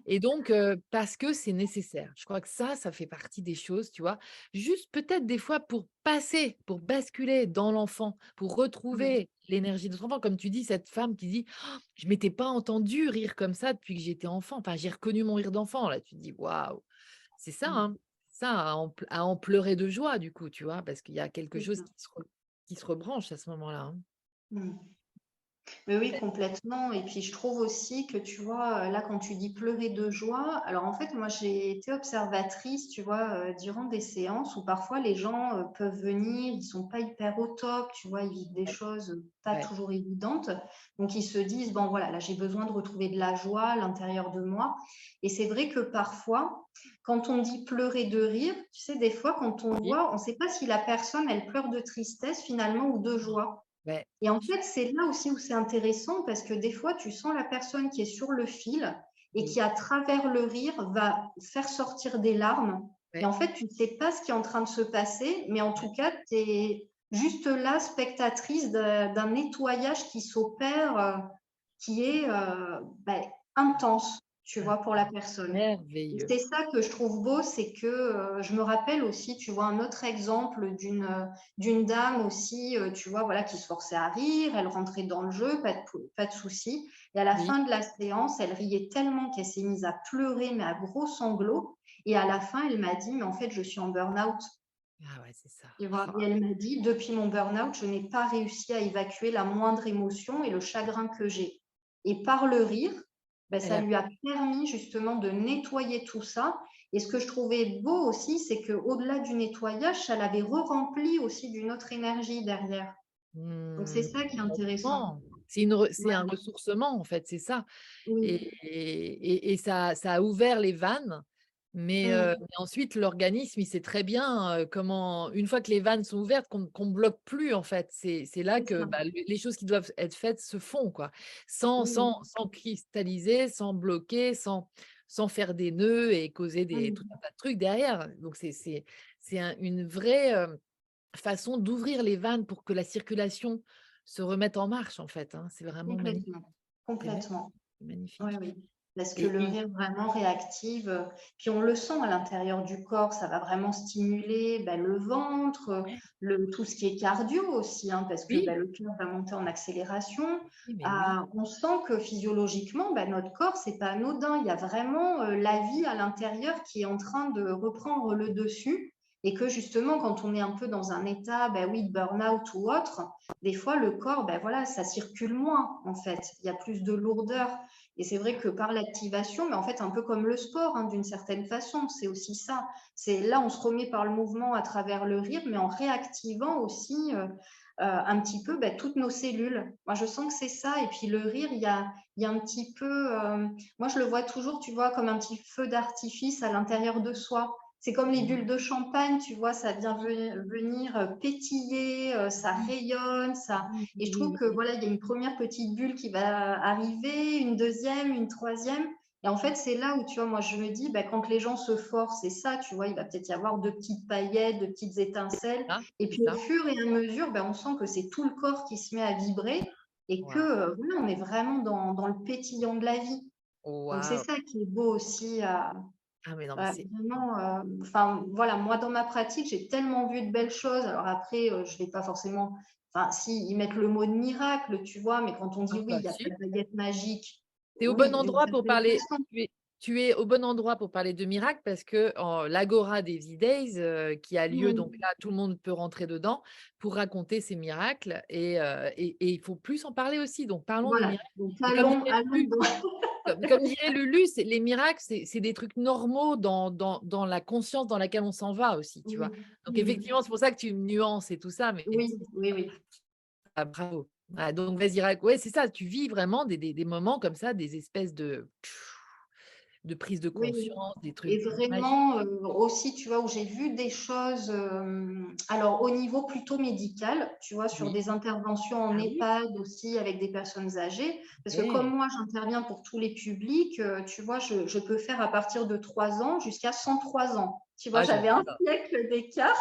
et donc parce que c'est nécessaire. Je crois que ça fait partie des choses, tu vois? Juste peut-être des fois pour passer, pour basculer dans l'enfant, pour Mmh. retrouver l'énergie de son enfant. Comme tu dis, cette femme qui dit: «Oh, je m'étais pas entendue rire comme ça depuis que j'étais enfant. Enfin, j'ai reconnu mon rire d'enfant». Là, tu te dis: «Waouh!» C'est ça, Mmh. hein, ça à en pleurer de joie du coup, tu vois? Parce qu'il y a quelque C'est chose ça. qui se rebranche à ce moment-là, hein. Mmh. Mais oui, complètement. Et puis, je trouve aussi que, tu vois, là, quand tu dis pleurer de joie, alors en fait, moi, j'ai été observatrice, tu vois, durant des séances où parfois les gens peuvent venir, ils sont pas hyper au top, tu vois, ils vivent des Ouais, choses pas ouais, toujours évidentes. Donc, ils se disent, bon, voilà, là, j'ai besoin de retrouver de la joie à l'intérieur de moi. Et c'est vrai que parfois, quand on dit pleurer de rire, tu sais, des fois, quand on oui, voit, on ne sait pas si la personne, elle pleure de tristesse finalement ou de joie. ouais, Et en fait, c'est là aussi où c'est intéressant parce que des fois, tu sens la personne qui est sur le fil et oui, qui, à travers le rire, va faire sortir des larmes. Et ouais, en fait, tu ne sais pas ce qui est en train de se passer, mais en ouais. tout cas, tu es juste là, spectatrice d'un nettoyage qui s'opère, qui est ben, intense, tu Ah, vois, pour la personne. Et merveilleux. c'est ça que je trouve beau, c'est que je me rappelle aussi, tu vois, un autre exemple d'une dame aussi, tu vois, voilà, qui se forçait à rire, elle rentrait dans le jeu, pas de souci. Et à la Oui. fin de la séance, elle riait tellement qu'elle s'est mise à pleurer, mais à gros sanglots. Et à la fin, elle m'a dit, mais en fait, je suis en burn-out. Ah ouais, c'est ça. Tu vois. Oh, Et elle m'a dit, depuis mon burn-out, je n'ai pas réussi à évacuer la moindre émotion et le chagrin que j'ai. Et par le rire, ben, elle ça a lui a permis justement de nettoyer tout ça. Et ce que je trouvais beau aussi, c'est qu'au-delà du nettoyage, ça l'avait re-rempli aussi d'une autre énergie derrière. Donc c'est mmh, ça qui est intéressant. complètement. C'est Ouais, un ressourcement, en fait, c'est ça. oui. Et ça a ouvert les vannes, Mm. mais ensuite l'organisme, il sait très bien, comment une fois que les vannes sont ouvertes, qu'on bloque plus, en fait. C'est là C'est que, ça. bah, les choses qui doivent être faites se font, quoi. Oui. Sans cristalliser, sans bloquer, sans faire des nœuds et causer des tout Mm. un tas de trucs derrière. Donc c'est une vraie, façon d'ouvrir les vannes pour que la circulation se remette en marche, en fait, hein. C'est vraiment magnifique. Complètement. C'est magnifique, Complètement. c'est Oui, magnifique. oui. Parce que Et le et rire vraiment réactive, puis on le sent à l'intérieur du corps, ça va vraiment stimuler ben, le ventre, ouais, tout ce qui est cardio aussi, hein, parce que oui, ben, le cœur va monter en accélération. oui, mais oui. Ah, on sent que physiologiquement, ben, notre corps, c'est pas anodin. Il y a vraiment la vie à l'intérieur qui est en train de reprendre le dessus. Et que justement, quand on est un peu dans un état, ben oui, de burn-out ou autre, des fois, le corps, ben voilà, ça circule moins, en fait. Il y a plus de lourdeur. Et c'est vrai que par l'activation, mais en fait un peu comme le sport, hein, d'une certaine façon, c'est aussi ça. C'est là, on se remet par le mouvement à travers le rire, mais en réactivant aussi un petit peu ben, toutes nos cellules. Moi, je sens que c'est ça. Et puis le rire, il y a un petit peu, moi je le vois toujours, tu vois, comme un petit feu d'artifice à l'intérieur de soi. C'est comme les bulles Mmh. de champagne, tu vois, ça vient venir pétiller, ça Oui, rayonne, ça, oui, et je oui, trouve oui, que oui. voilà, il y a une première petite bulle qui va arriver, une deuxième, une troisième. Et en fait, c'est là où, tu vois, moi, je me dis, bah, quand les gens se forcent, c'est ça, tu vois, il va peut-être y avoir de petites paillettes, de petites étincelles. Et C'est puis, au ça. fur et à mesure, bah, on sent que c'est tout le corps qui se met à vibrer et que, Waouh, voilà, on est vraiment dans le pétillant de la vie. Donc, c'est waouh. ça qui est beau aussi Ah mais non, mais c'est vraiment, enfin, voilà, moi, dans ma pratique, j'ai tellement vu de belles choses. Alors après, je vais pas forcément, enfin, si, ils mettent le mot de miracle, tu vois, mais quand on dit ah oui, bah il y a pas si. de baguette magique, Tu es au bon oui, d'une endroit pour certaine parler façon. tu es au bon endroit pour parler de miracle parce que en l'Agora des V-Days, qui a lieu donc Mmh. là, tout le monde peut rentrer dedans pour raconter ces miracles et il faut plus en parler aussi, donc parlons des Voilà, miracles donc et comme allons dirait allons Lulu dans comme dirait Lulu, c'est les miracles, c'est des trucs normaux dans la conscience dans laquelle on s'en va aussi, tu vois? oui, Donc mmh, effectivement, c'est pour ça que tu nuances et tout ça, mais oui, oui, oui. ah bravo. Ah donc vas-y ouais, c'est ça, tu vis vraiment des moments comme ça, des espèces de prise de Oui, oui. conscience, des Et trucs magiques. vraiment, aussi, tu vois, où j'ai vu des choses, alors au niveau plutôt médical, tu vois, sur Oui. des interventions en Ah oui? EHPAD aussi avec des personnes âgées. Parce que comme Eh! moi, j'interviens pour tous les publics, tu vois, je peux faire à partir de 3 ans jusqu'à 103 ans. Tu vois, Ah j'avais un j'adore. siècle d'écart.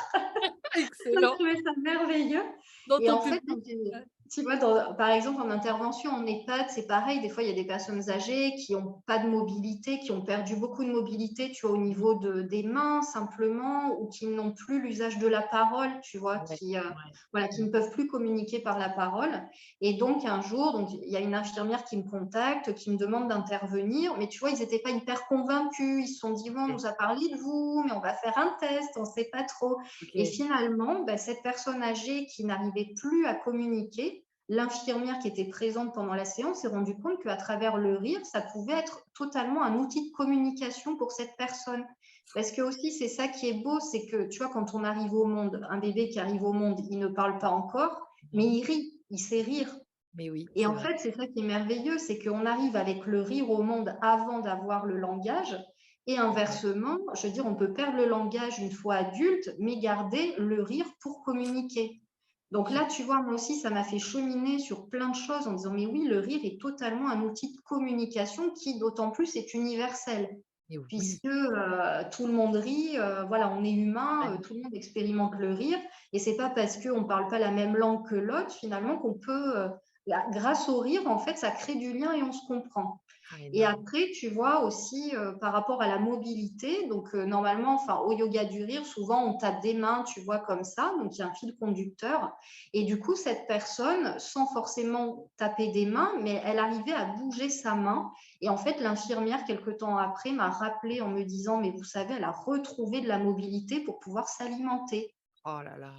Je Excellent. trouvais ça merveilleux. Dans Et ton en fait, public? Ouais. tu vois, par exemple, en intervention en EHPAD, c'est pareil. Des fois, il y a des personnes âgées qui n'ont pas de mobilité, qui ont perdu beaucoup de mobilité, tu vois, au Mmh. niveau des mains simplement, ou qui n'ont plus l'usage de la parole, tu vois, Ouais, ouais. voilà, qui Mmh. ne peuvent plus communiquer par la parole. Et donc, un jour, donc, il y a une infirmière qui me contacte, qui me demande d'intervenir. Mais tu vois, ils n'étaient pas hyper convaincus. Ils se sont dit, bon, on OK. nous a parlé de vous, mais on va faire un test, on ne sait pas trop. Et OK. finalement, bah, cette personne âgée qui n'arrivait plus à communiquer, l'infirmière qui était présente pendant la séance s'est rendue compte qu'à travers le rire, ça pouvait être totalement un outil de communication pour cette personne. Parce que aussi, c'est ça qui est beau, c'est que, tu vois, quand on arrive au monde, un bébé qui arrive au monde, il ne parle pas encore, mais Mhm. il rit, il sait rire. Mais oui, Et c'est en vrai. fait, c'est ça qui est merveilleux, c'est qu'on arrive avec le rire au monde avant d'avoir le langage. Et C'est vrai. inversement, je veux dire, on peut perdre le langage une fois adulte, mais garder le rire pour communiquer. Donc Je- là, tu vois, moi aussi, ça m'a fait cheminer sur plein de choses en disant, mais oui, le rire est totalement un outil de communication qui, d'autant plus, est universel. Mais oui. Puisque tout le monde rit, voilà, on est humain, Ouais. tout le monde expérimente le rire, et c'est pas parce qu'on ne parle pas la même langue que l'autre, finalement, qu'on peut, grâce au rire, en fait, ça crée du lien et on se comprend. Ah, Et énorme. après, tu vois aussi par rapport à la mobilité, donc normalement, enfin, au yoga du rire, souvent on tape des mains, tu vois, comme ça, donc il y a un fil conducteur. Et du coup, cette personne, sans forcément taper des mains, mais elle arrivait à bouger sa main. Et en fait, l'infirmière, quelque temps après, m'a rappelé en me disant, mais vous savez, elle a retrouvé de la mobilité pour pouvoir s'alimenter. Oh là là.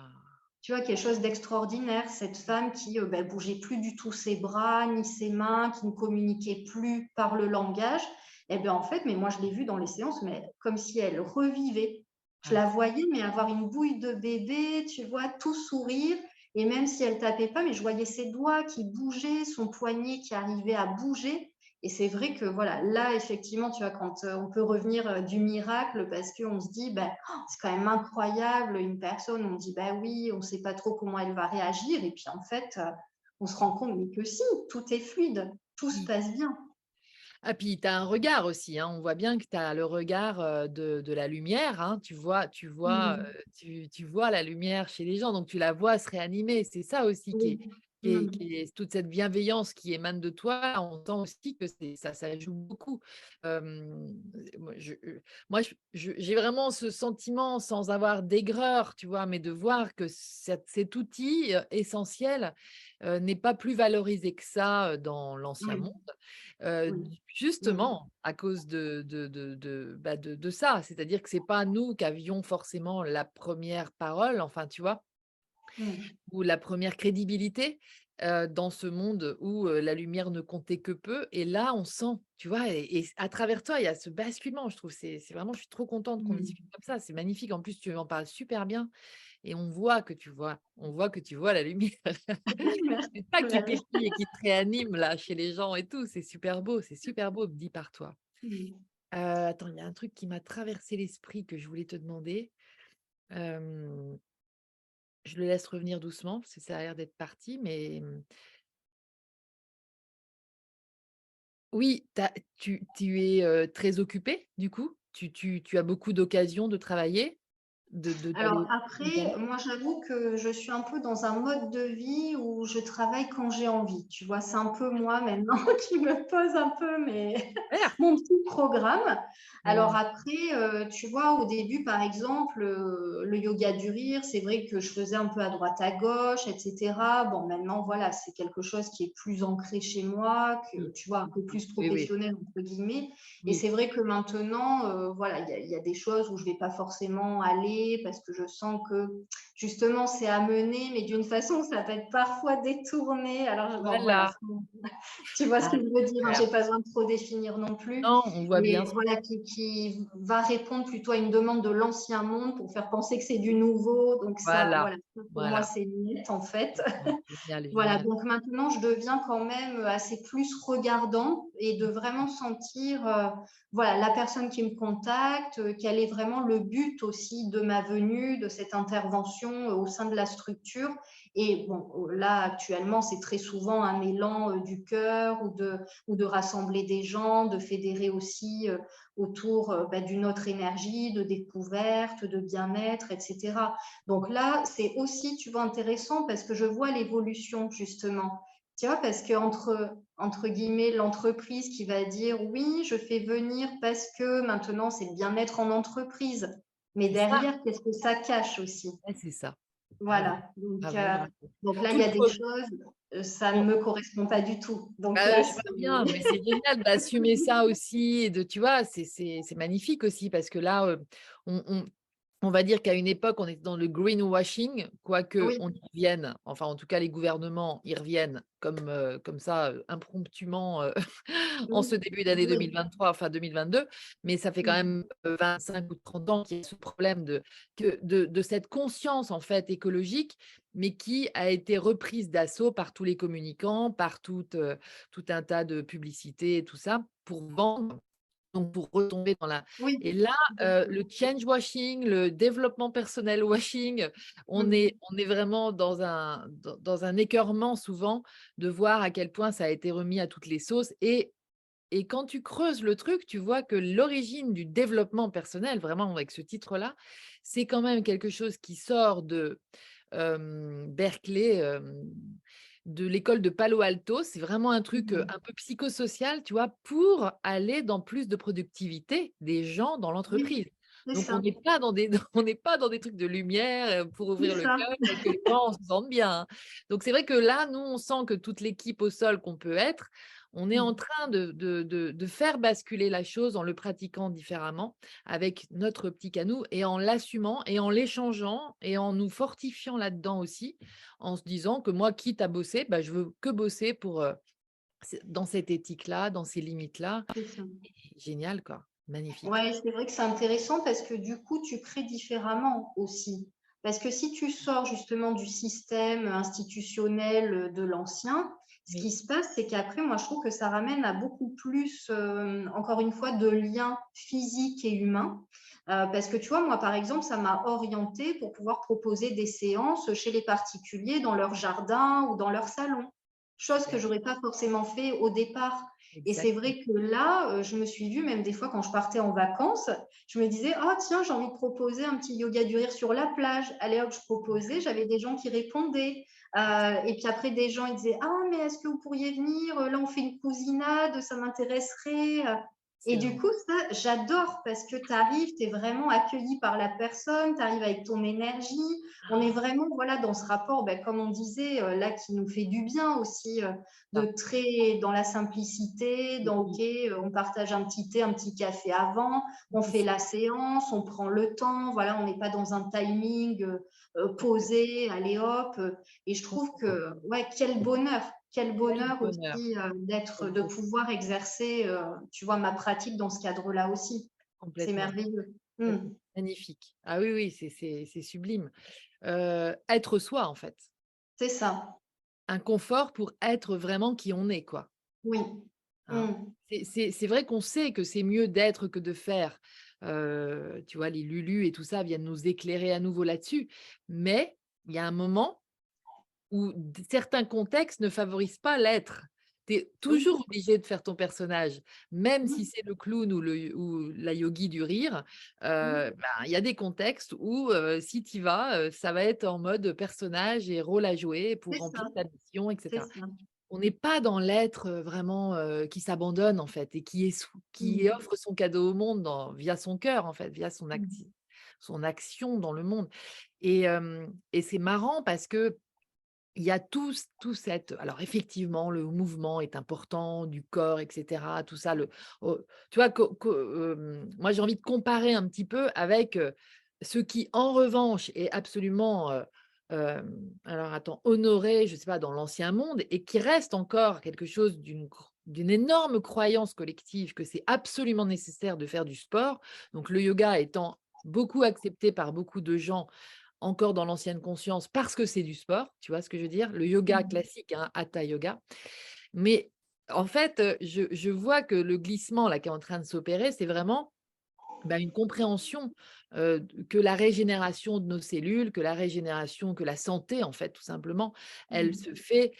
Tu vois, quelque chose d'extraordinaire, cette femme qui ben, bougeait plus du tout ses bras ni ses mains, qui ne communiquait plus par le langage. Et bien en fait, mais moi je l'ai vue dans les séances, mais comme si elle revivait. Je Ouais. la voyais, mais avoir une bouille de bébé, tu vois, tout sourire. Et même si elle tapait pas, mais je voyais ses doigts qui bougeaient, son poignet qui arrivait à bouger. Et c'est vrai que voilà, là, effectivement, tu vois, quand on peut revenir du miracle, parce qu'on se dit, ben, c'est quand même incroyable, une personne, on dit, bah oui, on ne sait pas trop comment elle va réagir, et puis en fait, on se rend compte, mais que si, tout est fluide, tout se Oui. passe bien. Ah, puis tu as un regard aussi, hein. On voit bien que tu as le regard de la lumière, hein. Mm. Tu vois la lumière chez les gens, donc tu la vois se réanimer. C'est ça aussi qui est, Oui. Mm. toute cette bienveillance qui émane de toi. On sent aussi que ça joue beaucoup. Moi, j'ai vraiment ce sentiment, sans avoir d'aigreur, tu vois, mais de voir que cet outil essentiel n'est pas plus valorisé que ça dans l'ancien Oui, monde. Heu, oui. Mm. Justement à cause de ça. C'est-à-dire que c'est pas nous qui avions forcément la première parole, enfin, tu vois? Mm. Ou la première crédibilité, dans ce monde où, la lumière ne comptait que peu et là, on sent, tu vois? Et à travers toi, il y a ce basculement, je trouve. C'est vraiment je suis trop contente qu'on Mm. discute comme ça, c'est magnifique. En plus, tu en parles super bien et on voit que tu vois la lumière. C'est ça qui Merci. pétille et qui te réanime là, chez les gens et tout, c'est super beau dit par toi. Mm. Attends, il y a un truc qui m'a traversé l'esprit que je voulais te demander. Hem, je le laisse revenir doucement parce que ça a l'air d'être parti, mais, oui, tu es, très occupé du coup? Tu as beaucoup d'occasions de travailler? Alors D'aller après, moi j'avoue que je suis un peu dans un mode de vie où je travaille quand j'ai envie. Tu vois, c'est un peu moi maintenant qui me pose un peu Super! mon petit programme. Alors Mmh. après, tu vois, au début, par exemple, le yoga du rire, c'est vrai que je faisais un peu à droite à gauche, etc. Bon, maintenant, voilà, c'est quelque chose qui est plus ancré chez moi, que Oui. tu vois, un peu plus Oui, oui, professionnel, entre guillemets. Et oui. c'est vrai que maintenant, voilà, il y a des choses où je ne vais pas forcément aller parce que je sens que justement c'est amené, mais d'une façon, ça peut être parfois détourné. Alors, bon, voilà, Voilà. tu vois ce Ah que je veux dire, hein, super. j'ai pas besoin de trop définir non plus, Non, on voit bien mais ce voilà, qui va répondre plutôt à une demande de l'ancien monde pour faire penser que c'est du nouveau. Donc ça, voilà, voilà, pour moi, voilà. c'est net en fait. Génial, Voilà, génial. donc maintenant, je deviens quand même assez plus regardant et de vraiment sentir, voilà, la personne qui me contacte, quel est vraiment le but aussi de ma venue, de cette intervention au sein de la structure. Et bon, là, actuellement, c'est très souvent un élan du cœur ou de rassembler des gens, de fédérer aussi autour d'une autre énergie, de découverte, de bien-être, etc. Donc là, c'est aussi, tu vois, intéressant parce que je vois l'évolution, justement. Tu vois, parce que entre guillemets, l'entreprise qui va dire oui, je fais venir parce que maintenant, c'est le bien-être en entreprise. Mais C'est ça, derrière, qu'est-ce que ça cache aussi? ouais, c'est ça. Bravo, Voilà. Donc, bravo, bravo. là, il Tout y le a des pro choses, ça ne on me correspond pas du tout. Donc bah, là, je vois bien, mais c'est génial d'assumer ça aussi et tu vois, c'est magnifique aussi parce que là, on on va dire qu'à une époque, on était dans le greenwashing, quoique Oui, on y revienne, enfin en tout cas les gouvernements y reviennent comme ça, impromptument, en ce oui, début d'année oui. 2023, enfin 2022, mais ça fait quand Mmh. même, 25 ou 30 ans qu'il y a ce problème de cette conscience en fait écologique, mais qui a été reprise d'assaut par tous les communicants, par tout un tas de publicités et tout ça pour vendre, donc pour retomber dans la Oui, et là, exactement. le change washing, le développement personnel washing, on Mmh. est on est vraiment dans un écœurement souvent de voir à quel point ça a été remis à toutes les sauces et quand tu creuses le truc, tu vois que l'origine du développement personnel, vraiment avec ce titre-là, c'est quand même quelque chose qui sort de, Berkeley, de l'école de Palo Alto. C'est vraiment un truc, Mmh. un peu psychosocial, tu vois? Pour aller dans plus de productivité des gens dans Oui, l'entreprise. c'est Donc on ça, n'est pas dans des on n'est pas dans des trucs de lumière, pour c'est ouvrir le ça. cœur et que les gens se sentent bien, hein. Donc c'est vrai que là, nous, on sent que toute l'équipe au sol qu'on peut être, on est en Mmh. train de faire basculer la chose en le pratiquant différemment, avec notre optique à nous et en l'assumant et en l'échangeant et en nous fortifiant là-dedans aussi, en se disant que moi, quitte à bosser, bah, je veux que bosser pour, dans cette éthique-là, dans ces limites-là. C'est ça. Et génial, quoi, magnifique. Ouais, c'est vrai que c'est intéressant parce que du coup, tu crées différemment aussi. Parce que si tu sors justement du système institutionnel de l'ancien, ce qui Oui, se passe, c'est qu'après, moi, je trouve que ça ramène à beaucoup plus, encore une fois, de liens physiques et humains. Parce que tu vois, moi, par exemple, ça m'a orientée pour pouvoir proposer des séances chez les particuliers dans leur jardin ou dans leur salon. Chose que super, j'aurais pas forcément fait au départ. Et c'est exactement. vrai que là, je me suis vue, même des fois quand je partais en vacances, je me disais: «Oh tiens, j'ai envie de proposer un petit yoga du rire sur la plage». Allez hop, je proposais, j'avais des gens qui répondaient. Et puis après des gens, ils disaient: «Ah mais est-ce que vous pourriez venir? Là, on fait une cousinade, ça m'intéresserait». Et du Excellent. coup, ça, j'adore parce que tu arrives, tu es vraiment accueilli par la personne, tu arrives avec ton énergie. On est vraiment, voilà, dans ce rapport, comme on disait, là, qui nous fait du bien aussi, de Ça, très dans la simplicité, dans OK, oui, on partage un petit thé, un petit café avant, on oui, fait la séance, on prend le temps, voilà, on n'est pas dans un timing complètement, posé, allez hop. Et je trouve complètement. que, ouais, quel Quel bonheur bonheur, aussi d'être, quel de bonheur, pouvoir exercer, tu vois, ma pratique dans ce cadre-là aussi. C'est complètement, merveilleux. Mmh. complètement. Magnifique. Ah oui, oui, c'est sublime. Être soi, en fait. C'est ça. Un confort pour être vraiment qui on est, quoi, Oui. hein. Mmh. C'est vrai qu'on sait que c'est mieux d'être que de faire. Tu vois, les Lulu et tout ça viennent nous éclairer à nouveau là-dessus. Mais il y a un moment où certains contextes ne favorisent pas l'être. Tu es Oui. toujours obligé de faire ton personnage, même si Mmh. c'est le clown ou la yogi du rire. Mmh. Ben, il y a des contextes où si tu y vas, ça va être en mode personnage et rôle à jouer pour C'est ça, remplir ta mission, c'est etc. ça. On n'est pas dans l'être, vraiment, qui s'abandonne en fait et qui Mmh. offre son cadeau au monde via son cœur en fait, via Mmh. son action dans le monde et c'est marrant parce que il y a tout cette alors effectivement le mouvement est important du corps et cetera, tout ça tu vois? Moi j'ai envie de comparer un petit peu avec, ce qui en revanche est absolument, alors attends, honoré, je sais pas, dans l'ancien monde et qui reste encore quelque chose d'une énorme croyance collective que c'est absolument nécessaire de faire du sport. Donc le yoga étant beaucoup accepté par beaucoup de gens encore dans l'ancienne conscience parce que c'est du sport, tu vois ce que je veux dire? Le yoga Mmh. classique, hein, hatha yoga. Mais en fait, je vois que le glissement là qui est en train de s'opérer, c'est vraiment, bah, une compréhension, que la régénération de nos cellules, que la régénération, que la santé en fait tout simplement, elle Mmh. se fait,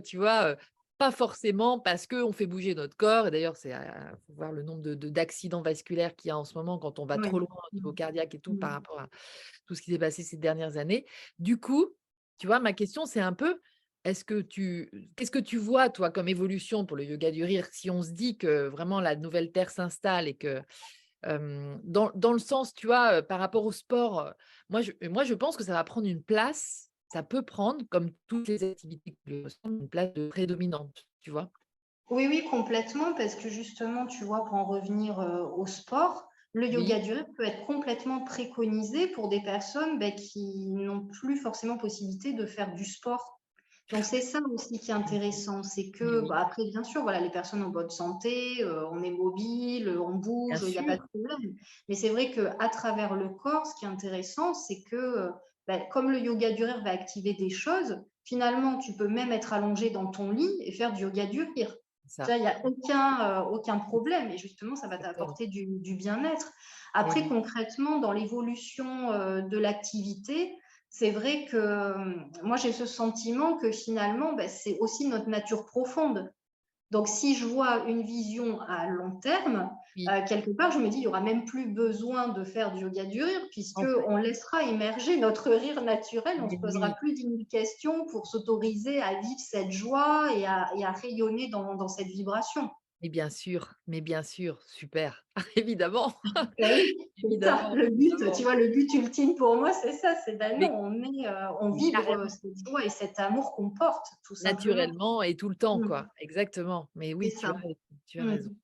tu vois, pas forcément parce qu'on fait bouger notre corps et d'ailleurs c'est, faut voir le nombre d'accidents vasculaires qu'il y a en ce moment quand on va Oui. trop loin au niveau Mmh. cardiaque et tout par Mmh. rapport à tout ce qui s'est passé ces dernières années. Du coup, tu vois, ma question, c'est un peu, qu'est-ce que tu vois, toi, comme évolution pour le yoga du rire? Si on se dit que vraiment la nouvelle terre s'installe et que, dans le sens, tu vois, par rapport au sport, moi, je pense que ça va prendre une place, ça peut prendre, comme toutes les activités qui le ressemblent, une place de prédominante, tu vois? Oui, oui, complètement, parce que justement, tu vois, pour en revenir au sport, le Oui, yoga du rire peut être complètement préconisé pour des personnes qui n'ont plus forcément possibilité de faire du sport. Donc c'est ça aussi qui est intéressant, c'est mais que, oui, après bien sûr, voilà, les personnes en bonne santé, on est mobile, on bien bouge, il y a pas sûr. de problème. Mais c'est vrai qu'à travers le corps, ce qui est intéressant, c'est que, comme le yoga du rire va activer des choses, finalement, tu peux même être allongé dans ton lit et faire du yoga du rire. C'est ça, Ça, il y a aucun problème et justement, ça va exactement. t'apporter du bien-être. Et Après oui, concrètement, dans l'évolution, de l'activité, c'est vrai que, moi j'ai ce sentiment que finalement, c'est aussi notre nature profonde. Donc si je vois une vision à long terme, oui, quelque part je me dis: «Il y aura même plus besoin de faire du yoga du rire en fait, puisqu'on laissera émerger notre rire naturel, on se mais posera oui. plus d'1000 questions pour s'autoriser à vivre cette joie et à rayonner dans cette vibration». Mais bien sûr, super. Évidemment, Bah oui, c'est ça, évidemment, le but, tu évidemment. vois? Le but ultime pour moi, c'est ça, c'est non, Mais on mais vibre, carrément, cette joie et cet amour qu'on porte, tout simplement. naturellement et tout le temps, Mmh, quoi. Exactement. Mais c'est oui, ça. tu as raison. Mmh.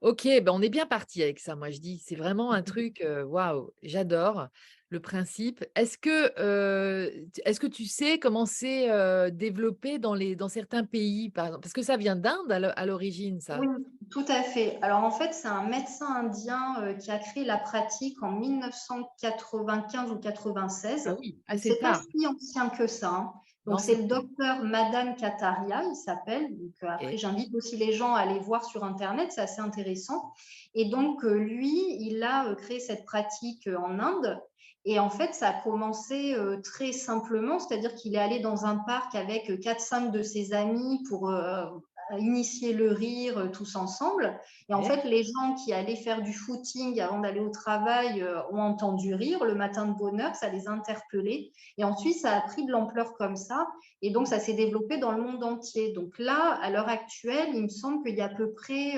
OK, ben, on est bien parti avec ça, moi je dis. C'est vraiment un truc, waouh, j'adore le principe. Est-ce que tu sais comment c'est, développé dans certains pays, par exemple? Parce que ça vient d'Inde à l'origine, ça? Oui, tout à fait. Alors en fait, c'est un médecin indien, qui a créé la pratique en 1995 ou 96. Ah oui, Donc assez c'est pas tard. si ancien que ça, hein. Donc Non, c'est c'est le docteur Madan Kataria, il s'appelle. Donc après, OK. j'invite aussi les gens à aller voir sur internet, c'est assez intéressant. Et donc lui, il a, créé cette pratique, en Inde et en fait, ça a commencé, très simplement, c'est-à-dire qu'il est allé dans un parc avec, 4-5 de ses amis pour, initier le rire, tous ensemble. Et en OK. fait, les gens qui allaient faire du footing avant d'aller au travail, ont entendu rire le matin de bonne heure, ça les a interpellés. Et ensuite, ça a pris de l'ampleur comme ça. Et donc, ça s'est développé dans le monde entier. Donc là, à l'heure actuelle, il me semble qu'il y a à peu près,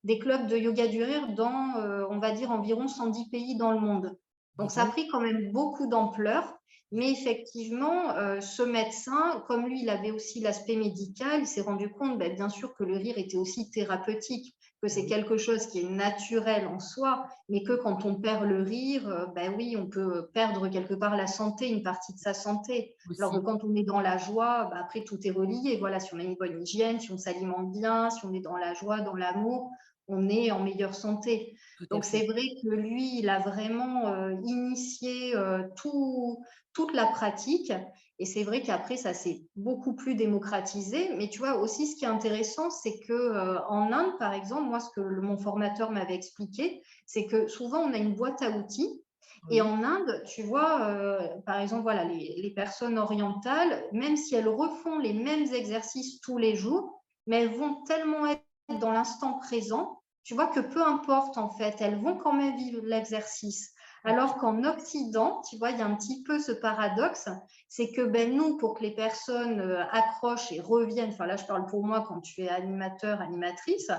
des clubs de yoga du rire dans, on va dire, environ 110 pays dans le monde. Donc, Dis ça a donc. pris quand même beaucoup d'ampleur. Mais effectivement, ce médecin, comme lui, il avait aussi l'aspect médical, il s'est rendu compte, bien sûr, que le rire était aussi thérapeutique, que Eh c'est oui, quelque chose qui est naturel en soi, mais que quand on perd le rire, oui, on peut perdre quelque part la santé, une partie de sa santé. Alors que aussi, quand on est dans la joie, après tout est relié. Voilà, si on a une bonne hygiène, si on s'alimente bien, si on est dans la joie, dans l'amour, on est en meilleure santé. tout à Donc fait. c'est vrai que lui, il a vraiment initié toute la pratique. Et c'est vrai qu'après, ça s'est beaucoup plus démocratisé. Mais tu vois, aussi, ce qui est intéressant, c'est que en Inde, par exemple, moi, ce que mon formateur m'avait expliqué, c'est que souvent, on a une boîte à outils. Et Oui. en Inde, tu vois, par exemple, voilà, les personnes orientales, même si elles refont les mêmes exercices tous les jours, mais elles vont tellement être dans l'instant présent, tu vois, que peu importe, en fait, elles vont quand même vivre l'exercice. OK. Alors qu'en Occident, tu vois, il y a un petit peu ce paradoxe, c'est que nous, pour que les personnes accrochent et reviennent, enfin là je parle pour moi quand tu es animateur, animatrice,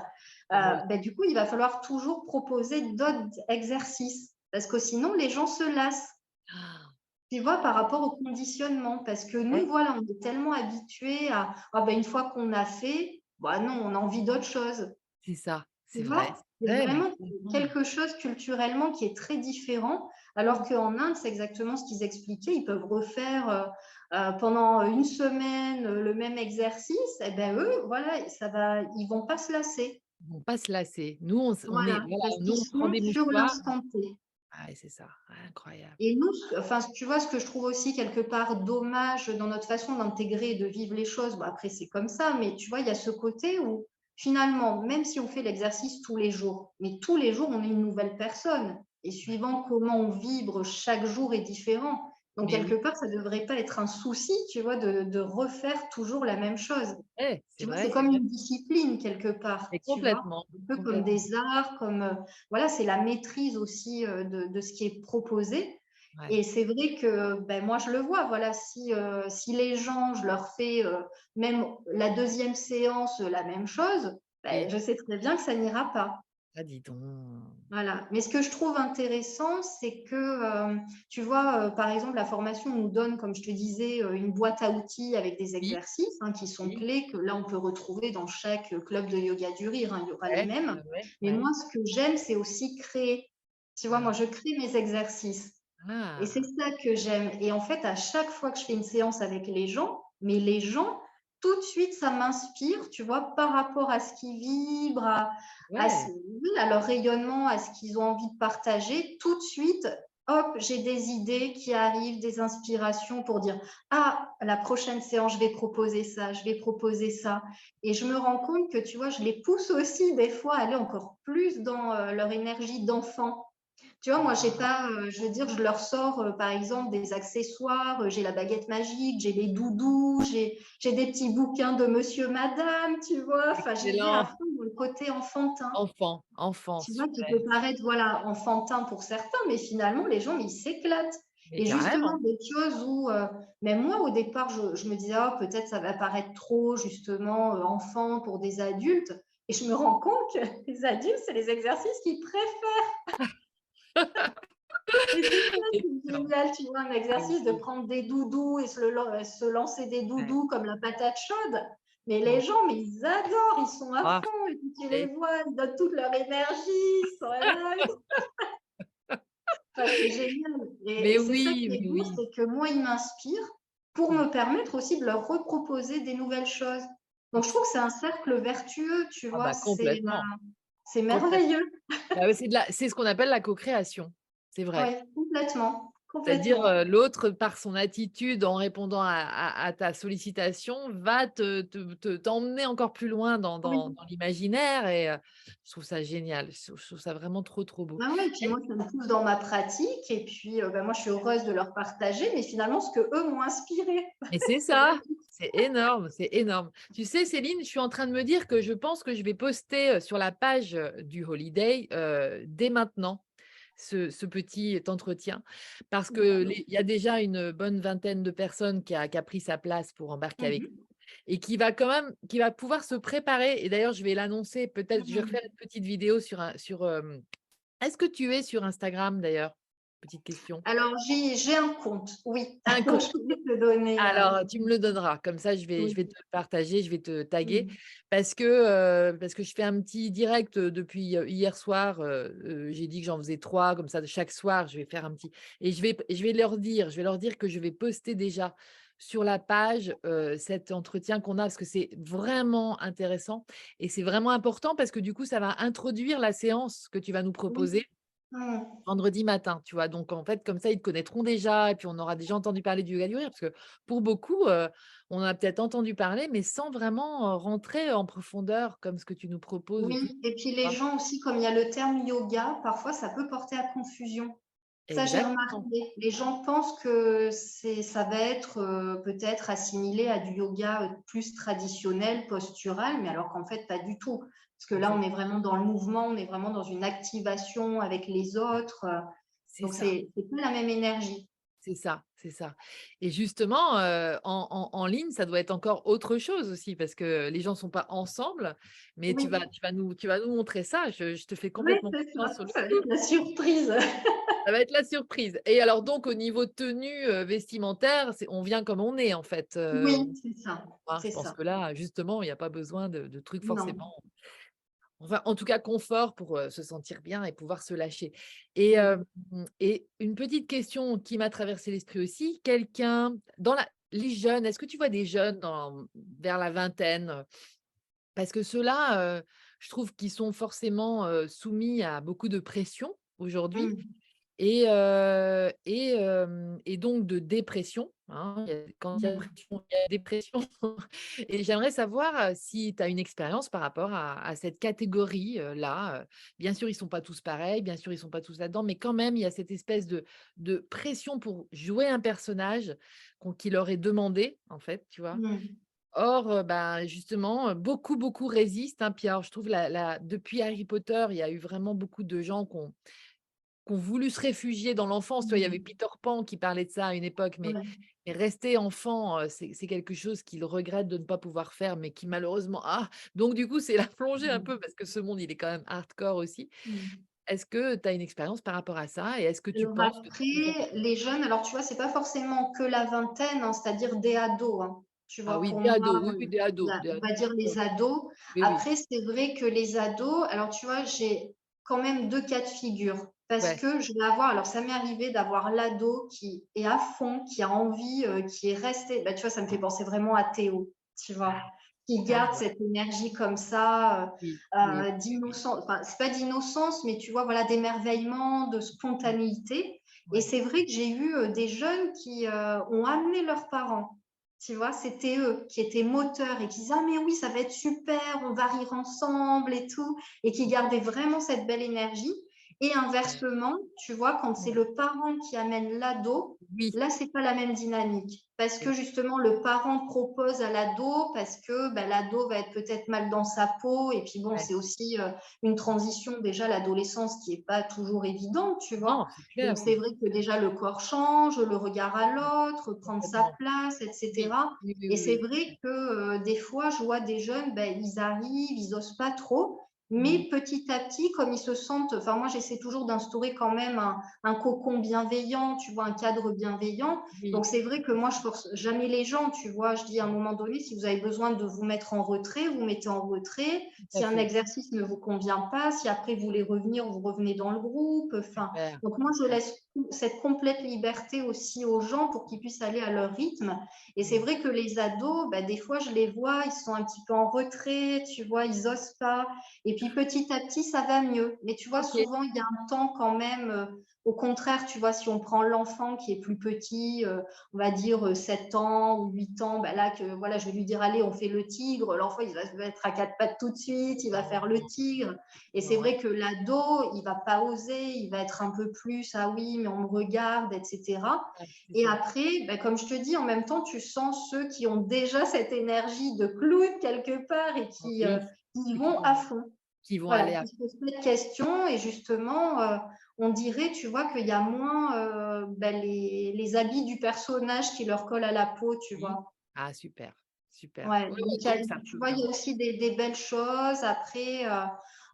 Et moi aussi. du coup il va falloir toujours proposer d'autres exercices, parce que sinon les gens se lassent, Ah, tu vois, par rapport au conditionnement, parce que nous, ouais, voilà, on est tellement habitués à, une fois qu'on a fait, non, on a envie d'autre chose. c'est ça, Tu c'est vrai, vois? c'est C'est vrai, mais vraiment complètement. quelque chose culturellement qui est très différent, alors qu'en Inde, c'est exactement ce qu'ils expliquaient. Ils peuvent refaire, pendant une semaine, le même exercice et eux, voilà, ils vont pas se lasser. Ils vont pas se lasser. Nous, on est Voilà, voilà, parce nous, qu'ils on prend sont des sur mouchoirs. l'instant T. Ah ouais, c'est ça, incroyable. Et nous, enfin, tu vois, ce que je trouve aussi quelque part dommage dans notre façon d'intégrer et de vivre les choses, après c'est comme ça, mais tu vois, il y a ce côté où finalement, même si on fait l'exercice tous les jours, mais tous les jours, on est une nouvelle personne. Et Ouais. suivant comment on vibre chaque jour est différent. Donc, Mais quelque oui, part, ça ne devrait pas être un souci, tu vois, de refaire toujours la même chose. c'est Tu vois, c'est vrai, comme une discipline quelque part, mais tu vois, complètement, un peu comme complètement. des arts, comme, voilà, c'est la maîtrise aussi de ce qui est proposé. Ouais. Et c'est vrai que moi, je le vois, voilà, si les gens, je leur fais même la deuxième séance la même chose, Oui. je sais très bien que ça n'ira pas. Ah, dis donc. Voilà. Mais ce que je trouve intéressant, c'est que, tu vois, par exemple, la formation nous donne, comme je te disais, une boîte à outils avec des Oui, exercices qui sont oui, clés, que là, on peut retrouver dans chaque club de yoga du rire, il y aura les ouais, mêmes. ouais, Mais ouais. moi, ce que j'aime, c'est aussi créer. Tu vois, moi, Ah, je crée mes exercices et c'est ah, ça que j'aime et en fait, à chaque fois que je fais une séance avec les gens, mais les gens, tout de suite, ça m'inspire, tu vois, par rapport à ce qui vibre, à ce ouais, oui, à leur rayonnement, à ce qu'ils ont envie de partager. Tout de suite, hop, j'ai des idées qui arrivent, des inspirations pour dire: «Ah, la prochaine séance, je vais proposer ça, je vais proposer ça» et je me rends compte que, tu vois, je les pousse aussi des fois à aller encore plus dans, leur énergie d'enfant. Tu vois, moi, j'ai ah, pas, je veux dire, je leur sors, par exemple, des accessoires, j'ai la baguette magique, j'ai les doudous, j'ai des petits bouquins de monsieur, madame, tu vois? Enfin, j'y vais à excellent. fond dans le côté enfantin. Enfant, enfant, Tu vois, qui super. peut paraître, voilà, enfantin pour certains, mais finalement, les gens, ils s'éclatent Mais et justement, carrément. des choses où, même moi, au départ, je me disais: «Oh, peut-être ça va paraître trop, justement, enfant pour des adultes» et je me rends compte que les adultes, c'est les exercices qu'ils préfèrent. Et c'est ça qui est Excellent. génial, tu vois? Un Ah exercice de oui, prendre des doudous et se lancer des ouais, doudous comme la patate chaude. Mais les ouais. gens, mais ils adorent, ils sont à Ah, fond et puis tu les et vois, ils donnent toute leur énergie, ils sont là, enfin, c'est génial et c'est ça qui est mais beau, oui. c'est que moi, ils m'inspirent pour Mmh. me permettre aussi de leur reproposer des nouvelles choses. Donc je trouve que Excellent. c'est un cercle vertueux, tu Ah vois? bah complètement, C'est complètement. merveilleux. Bah, ouais, c'est ce qu'on appelle la co-création. C'est vrai. Ouais, complètement, C'est-à-dire, complètement. l'autre par son attitude en répondant à ta sollicitation va t'emmener encore plus loin dans Oui. dans l'imaginaire et je trouve ça génial. Je trouve ça vraiment trop, trop beau. Ah ouais, et puis moi, ça me pousse dans ma pratique et puis, bah, moi, je suis heureuse de leur partager, mais finalement, ce qu'eux m'ont inspiré. Et c'est C'est ça, c'est énorme, c'est énorme. Tu sais, Céline, je suis en train de me dire que je pense que je vais poster, sur la page, du Holiday, dès maintenant, ce petit entretien. Parce que OK. les il y a déjà une bonne vingtaine de personnes qui a pris sa place pour embarquer avec Mmh. et qui va pouvoir se préparer et d'ailleurs je vais l'annoncer, peut-être je vais refaire Mmh. une petite vidéo est-ce que tu es sur Instagram d'ailleurs? Petite question. Alors j'ai un compte, oui. Un Donc compte. je peux te donner, Alors, tu me le donneras, comme ça je vais oui. te le partager, je vais te taguer Mmh. parce que je fais un petit direct, depuis, hier soir, j'ai dit que j'en faisais 3 comme ça chaque soir je vais faire un petit et je vais leur dire que je vais poster déjà sur la page, cet entretien qu'on a parce que c'est vraiment intéressant et c'est vraiment important parce que du coup ça va introduire la séance que tu vas nous Oui. proposer Mmh. vendredi matin, tu vois? Donc en fait, comme ça, ils te connaîtront déjà et puis on aura déjà entendu parler du yoga du rire parce que pour beaucoup, on en a peut-être entendu parler, mais sans vraiment, rentrer en profondeur comme ce que tu nous proposes tout Oui et puis tu les vois? gens aussi, comme il y a le terme yoga, parfois ça peut porter à confusion. Ça, j'ai Exactement, remarqué. Les gens pensent que ça va être, peut-être assimilé à du yoga, plus traditionnel, postural, mais alors qu'en fait pas du tout. Parce que là, on exact est vraiment dans le mouvement, on est vraiment dans une activation avec les autres, c'est donc ça. c'est pas la même énergie. C'est ça, c'est ça et justement, en ligne, ça doit être encore autre chose aussi parce que les gens sont pas ensemble, mais tu vas Oui, tu vas nous montrer ça. Je te fais oui, complètement c'est confiance ça, sur le ça va coup. être la surprise. Ça va être la surprise et alors donc au niveau tenue, vestimentaire, c'est on vient comme on est en fait, Oui, c'est ça, hein, je c'est pense ça. que là, justement, il y a pas besoin de trucs Non. forcément enfin, en tout cas confort pour, se sentir bien et pouvoir se lâcher et Mmh. et une petite question qui m'a traversé l'esprit aussi, quelqu'un dans la les jeunes, est-ce que tu vois des jeunes vers la vingtaine? Parce que ceux-là, je trouve qu'ils sont forcément, soumis à beaucoup de pression aujourd'hui Mmh. et donc de dépression, hein. Quand il y a Mmh. pression, il y a dépression et j'aimerais savoir, si tu as une expérience par rapport à cette catégorie, là, bien sûr, ils sont pas tous pareils, bien sûr, ils sont pas tous là-dedans, mais quand même, il y a cette espèce de pression pour jouer un personnage qui leur est demandé, en fait, tu vois? Mmh. Or, bah, justement, beaucoup, beaucoup résistent, hein. Puis alors je trouve la depuis Harry Potter, il y a eu vraiment beaucoup de gens qui ont voulu se réfugier dans l'enfance. Tu vois, il y avait Mmh. Peter Pan qui parlait de ça à une époque, Ouais. mais rester enfant, c'est quelque chose qu'il regrette de ne pas pouvoir faire, mais qui malheureusement donc du coup, c'est la plongée un Mmh. peu parce que ce monde, il est quand même hardcore aussi. Mmh. Est-ce que tu as une expérience par rapport à ça et est-ce que tu Alors penses que tu peux faire après, les jeunes, alors tu vois, c'est pas forcément que la vingtaine, hein, c'est-à-dire des ados, hein. Tu ah vois, oui, pour des moi, ados, oui, oui, on va des dire ados, les ados. oui, oui. Après, c'est vrai que les ados, alors tu vois, quand même 2 cas de figure. Parce Ouais. que je vais avoir alors ça m'est arrivé d'avoir l'ado qui est à fond, qui a envie, qui est resté bah, tu vois, ça me fait penser vraiment à Théo, tu vois? Qui Ah garde ouais. cette énergie comme ça, Oui, oui, d'innocence enfin, c'est pas d'innocence, mais tu vois, voilà, d'émerveillement, de oui. spontanéité et Ouais. c'est vrai que j'ai eu, des jeunes qui, ont amené leurs parents. Tu vois? C'était eux qui étaient moteurs et qui disaient: «Ah mais oui, ça va être super, on va rire ensemble et tout» et qui gardaient vraiment cette belle énergie et Ouais. inversement, tu vois, quand c'est Ouais. le parent qui amène l'ado, Oui, là, c'est pas la même dynamique. Parce c'est que vrai. justement, le parent propose à l'ado, parce que bah, l'ado va être peut-être mal dans sa peau. Et puis bon, Ouais. c'est aussi une transition, déjà l'adolescence qui est pas toujours évidente, tu vois. Non, c'est clair, Donc c'est vrai que déjà le corps change, le regard à l'autre, prendre sa complètement. place, Oui, etc. oui, oui, Et oui, c'est oui. vrai que des fois, je vois des jeunes, ben, ils arrivent, ils osent pas trop. Mmh. Mais petit à petit, comme ils se sentent, enfin moi j'essaie toujours d'instaurer quand même un cocon bienveillant, tu vois, un cadre bienveillant. Oui, Donc c'est vrai que moi je force jamais les gens, tu vois. Je dis à un moment donné, si vous avez besoin de vous mettre en retrait, vous mettez en retrait. tout à Si un fait. exercice ne vous convient pas, si après vous voulez revenir, vous revenez dans le groupe. Enfin, Super, donc moi je super. laisse cette complète liberté aussi aux gens pour qu'ils puissent aller à leur rythme. Et c'est Mmh. vrai que les ados, bah, des fois je les vois, ils sont un petit peu en retrait, tu vois, ils osent pas. Et puis petit à petit, ça va mieux. Mais tu vois, OK. souvent, il y a un temps quand même, au contraire, tu vois, si on prend l'enfant qui est plus petit, on va dire 7 ans ou 8 ans, bah là, que, voilà, je vais lui dire, allez, on fait le tigre. L'enfant, il va se mettre à quatre pattes tout de suite, il va faire le Non, tigre. Et c'est non. vrai que l'ado, il va pas oser, il va être un peu plus, ah oui, mais on me regarde, etc. Ah, c'est Et ça. après, bah, comme je te dis, en même temps, tu sens ceux qui ont déjà cette énergie de clown quelque part et Oui, qui ceux vont à fond. qui vont Voilà, aller à qui se posent pas de questions et justement, on dirait, tu vois, qu'il y a moins, bah, les habits du personnage qui leur collent à la peau, tu oui. vois? Ah super, super. Ouais, Ouais, donc ouais, donc ça tu peut vois, il y a vraiment aussi des belles choses. Après,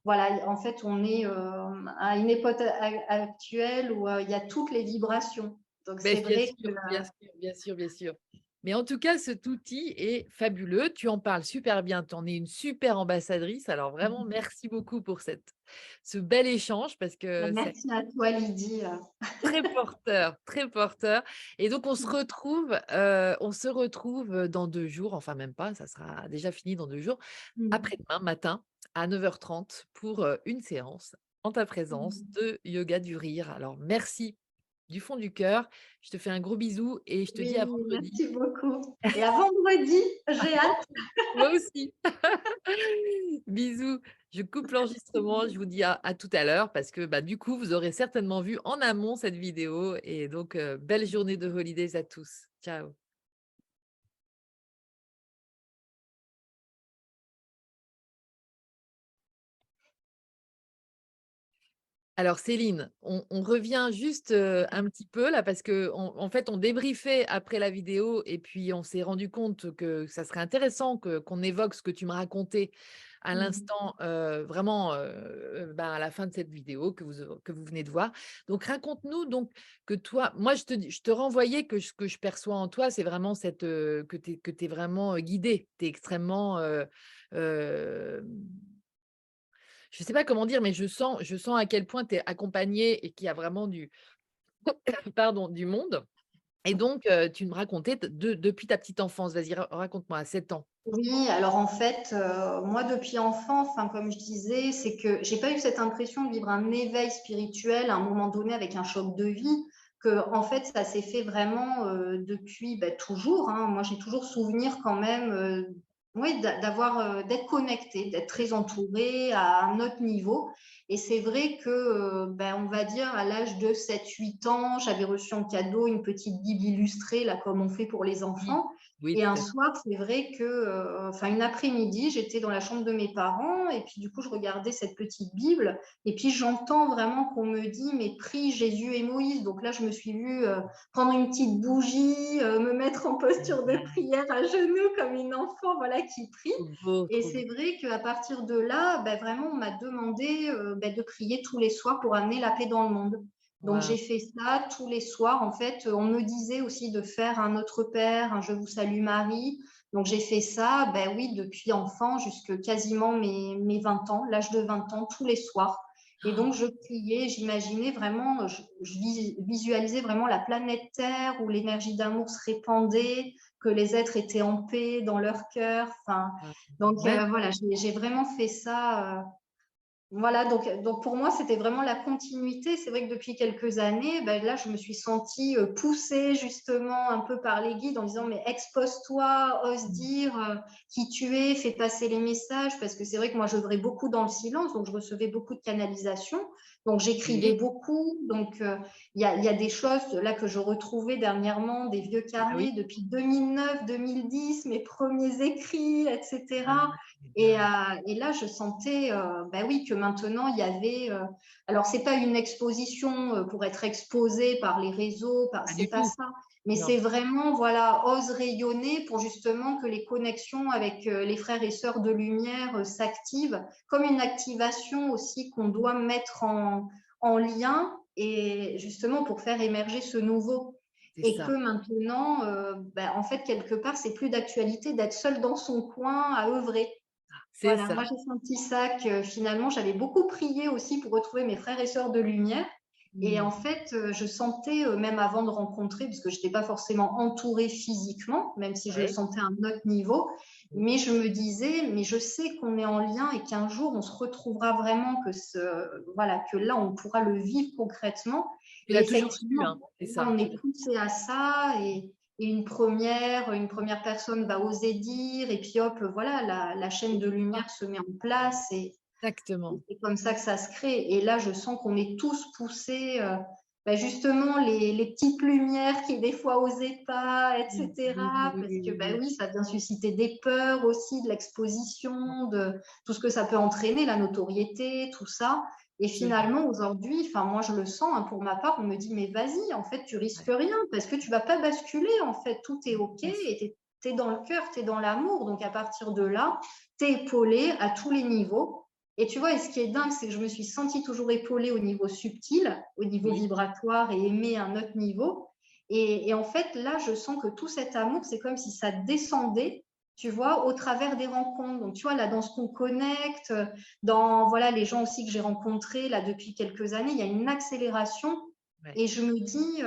voilà, en fait, on est, à une époque actuelle où, il y a toutes les vibrations. Donc beh, c'est bien vrai que sûr, bien sûr, bien sûr, bien sûr. Mais en tout cas, cet outil est fabuleux. Tu en parles super bien. Tu en es une super ambassadrice. Alors vraiment, merci beaucoup pour ce bel échange parce que c'est merci à toi Lydie. très porteur, très porteur. Et donc on se retrouve, dans 2 jours, enfin même pas, ça sera déjà fini dans 2 jours, Mmh. après-demain matin à 9h30 pour, une séance en ta présence Mmh. de yoga du rire. Alors merci du fond du cœur. Je te fais un gros bisou et je te dis à Oui, vendredi. merci beaucoup et à vendredi, j'ai hâte. Moi aussi. Bisous. Je coupe l'enregistrement. Je vous dis à tout à l'heure parce que, bah, du coup, vous aurez certainement vu en amont cette vidéo et donc, belle journée de holidays à tous. Ciao. Alors Céline, on revient juste, un petit peu là parce qu'en fait, on débriefait après la vidéo et puis on s'est rendu compte que ça serait intéressant qu'on évoque ce que tu me racontais à Mmh. l'instant, vraiment, ben, à la fin de cette vidéo que vous venez de voir. Donc raconte-nous donc que toi moi je te renvoyais que ce que je perçois en toi, c'est vraiment cette, que tu es vraiment, guidée. Tu es extrêmement, hem je sais pas comment dire, mais je sens à quel point tu es accompagnée et qu'il y a vraiment pardon, du monde et donc tu me racontais depuis ta petite enfance. Vas-y, raconte-moi à 7 ans. Oui, alors en fait, moi depuis enfant, enfin comme je disais, c'est que j'ai pas eu cette impression de vivre un éveil spirituel à un moment donné avec un choc de vie, que en fait ça s'est fait vraiment, depuis, bah, toujours, hein. Moi j'ai toujours souvenir quand même, oui d'avoir, d'être connectée, d'être très entourée à un autre niveau et c'est vrai que, bah, on va dire à l'âge de 7, 8 ans, j'avais reçu en cadeau une petite bible illustrée là comme on fait pour les Oui, enfants oui, et tout un à fait. soir, c'est vrai que, enfin une après-midi, j'étais dans la chambre de mes parents et puis du coup, je regardais cette petite Bible et puis j'entends vraiment qu'on me dit: «Mais prie Jésus et Moïse». Donc là, je me suis vue, prendre une petite bougie, me mettre en posture de Ouais, prière à genoux comme une enfant, voilà, qui prie trop beau, et trop beau. c'est vrai qu'à partir de là, bah, vraiment, on m'a demandé, bah, de prier tous les soirs pour amener la paix dans le monde. Donc j'ai Waouh, fait ça tous les soirs. En fait, on me disait aussi de faire un Notre Père, un Je vous salue Marie. Donc j'ai fait ça, ben oui, depuis enfant jusque quasiment mes 20 ans, l'âge de 20 ans, tous les soirs. Et donc, je priais, j'imaginais vraiment, visualisais vraiment la planète Terre où l'énergie d'amour se répandait, que les êtres étaient en paix dans leur cœur. Enfin, Ah, donc, ouais, voilà, j'ai vraiment fait ça. Voilà, donc pour moi, c'était vraiment la continuité. C'est vrai que depuis quelques années, ben là, je me suis sentie poussée justement un peu par les guides en disant, mais expose-toi, ose dire qui tu es, fais passer les messages, parce que c'est vrai que moi, j'œuvrais beaucoup dans le silence, donc je recevais beaucoup de canalisation, donc j'écrivais oui, beaucoup. Donc, il y a des choses là que je retrouvais dernièrement, des vieux bah carnets oui. depuis 2009, 2010, mes premiers écrits, Ah, etc. eh Et, ben, et là, je sentais, ben oui, que maintenant, il y avait. Alors, c'est pas une exposition pour être exposé par les réseaux, pas c'est du pas tout. ça. Mais Non. c'est vraiment, voilà, ose rayonner pour justement que les connexions avec les frères et sœurs de lumière s'activent, comme une activation aussi qu'on doit mettre en lien et justement pour faire émerger ce nouveau. C'est Et que ça. maintenant, ben, en fait, quelque part, c'est plus d'actualité d'être seul dans son coin à œuvrer. C'est Voilà, ça. moi j'ai senti ça que finalement j'avais beaucoup prié aussi pour retrouver mes frères et sœurs de lumière. Et en Mmh. fait, je sentais, même avant de rencontrer, parce que je n'étais pas forcément entourée physiquement, même si je le Ouais. sentais à un autre niveau, Mmh. mais je me disais, mais je sais qu'on est en lien et qu'un jour on se retrouvera vraiment, voilà, que là on pourra le vivre concrètement. Tu Et l'as toujours su, effectivement, hein, c'est là ça. on est poussé à ça et une première personne va oser dire, et puis hop, voilà, la chaîne de lumière se met en place et Exactement. c'est comme ça que ça se crée. Et là, je sens qu'on est tous poussés, ben justement, les petites lumières qui des fois osaient pas, Mmh. Oui, oui, etc. oui, Parce oui, que, oui, ben oui. oui, ça vient susciter des peurs aussi, de l'exposition, de tout ce que ça peut entraîner, la notoriété, tout ça. Et Absolument. finalement, aujourd'hui, enfin, moi, je le sens, hein, pour ma part, on me dit, mais vas-y, en fait, tu risques Ouais. rien parce que tu vas pas basculer, en fait, tout est OK Bien sûr. et tu es dans le cœur, tu es dans l'amour. Donc, à partir de là, tu es épaulé à tous les niveaux. Et tu vois, et ce qui est dingue, c'est que je me suis sentie toujours épaulée au niveau subtil, au niveau Oui. vibratoire et aimée à un autre niveau. Et en fait, là, je sens que tout cet amour, c'est comme si ça descendait, tu vois, au travers des rencontres. Donc, tu vois, là, dans ce qu'on connecte, dans voilà, les gens aussi que j'ai rencontrés là depuis quelques années, il y a une accélération. Ouais. Et je me dis,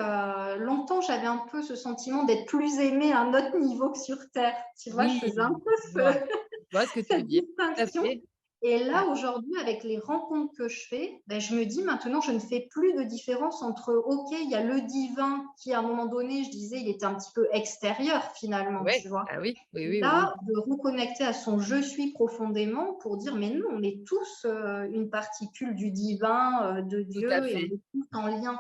longtemps, j'avais un peu ce sentiment d'être plus aimée à un autre niveau que sur Terre. Tu vois, je Oui, faisais un peu je vois. Je vois ce que tu veux cette dire. Tout à distinction. fait. Et Ouais. là, aujourd'hui, avec les rencontres que je fais, ben, je me dis maintenant, je ne fais plus de différence entre, OK, il y a le divin qui, à un moment donné, je disais, il était un petit peu extérieur finalement, Ouais. tu vois. Ah oui, oui, oui, oui. Là, de reconnecter à son je suis profondément pour dire, mais non, on est tous une particule du divin, de Tout à Dieu, et on fait. est tous en lien.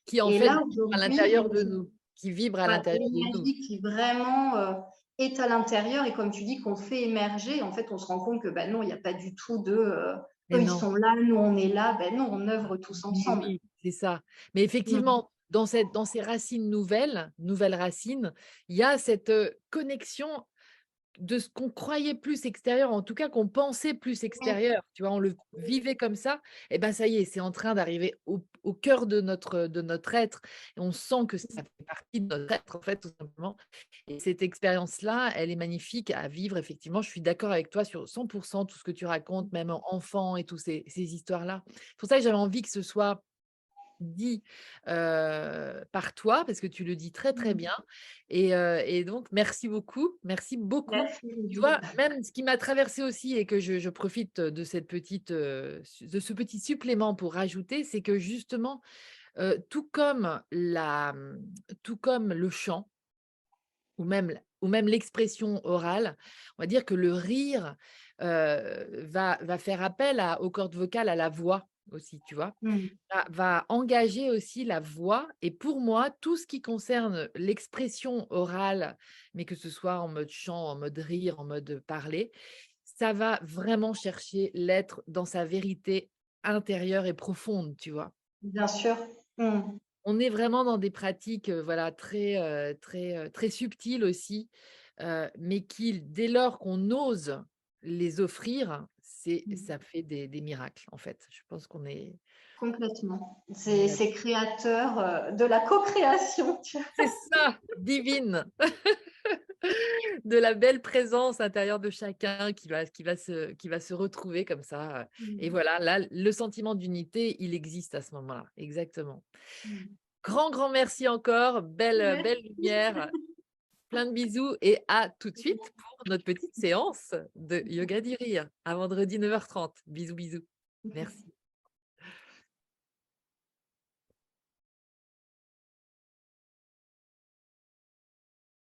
Qui en Et fait là, vibre à aujourd'hui, l'intérieur de nous, qui vibre à voilà, l'intérieur de nous. l'énergie qui vraiment est à l'intérieur et comme tu dis, qu'on fait émerger, en fait, on se rend compte que ben non, il n'y a pas du tout de Mais eux, ils non. sont là, nous, on est là. Ben non, on œuvre tous Oui, ensemble. oui, c'est ça. Mais Mm. effectivement, dans ces racines nouvelles racines, il y a cette connexion de ce qu'on croyait plus extérieur, en tout cas qu'on pensait plus Oui, extérieur, tu vois? On le vivait comme ça, et ben ça y est, c'est en train d'arriver au cœur de notre être et on sent que ça fait partie de notre être, en fait, tout simplement. Et cette expérience-là, elle est magnifique à vivre effectivement. Je suis d'accord avec toi sur 100 tout ce que tu racontes, même en enfant et tous ces histoires-là. C'est pour ça que j'avais envie que ce soit dit, par toi, parce que tu le dis très, très mm. bien et donc merci beaucoup. Merci Tu Lydie. vois, même ce qui m'a traversé aussi et que je profite de cette petite, de ce petit supplément pour rajouter, c'est que justement, tout comme tout comme le chant ou même l'expression orale, on va dire que le rire, va faire appel aux cordes vocales, à la voix aussi, tu vois? Mm. Va engager aussi la voix et pour moi, tout ce qui concerne l'expression orale, mais que ce soit en mode chant, en mode rire, en mode parler, ça va vraiment chercher l'être dans sa vérité intérieure et profonde, tu vois? Bien sûr. Mm. On est vraiment dans des pratiques, voilà, très subtiles aussi, mais qui, dès lors qu'on ose les offrir, Mm. ça fait des miracles, en fait. Je pense Complètement. on est C'est créateur de la co-création. Tu vois. c'est ça, divine. de la belle présence intérieure de chacun qui va se retrouver comme ça. Et Mmh. voilà, là, le sentiment d'unité, il existe à ce moment-là. Exactement. Mmh. Grand, grand merci encore. Belle, belle Merci. lumière. Plein de bisous et à tout de suite pour notre petite séance de yoga du rire à vendredi 9h30. Bisous, bisous. Merci.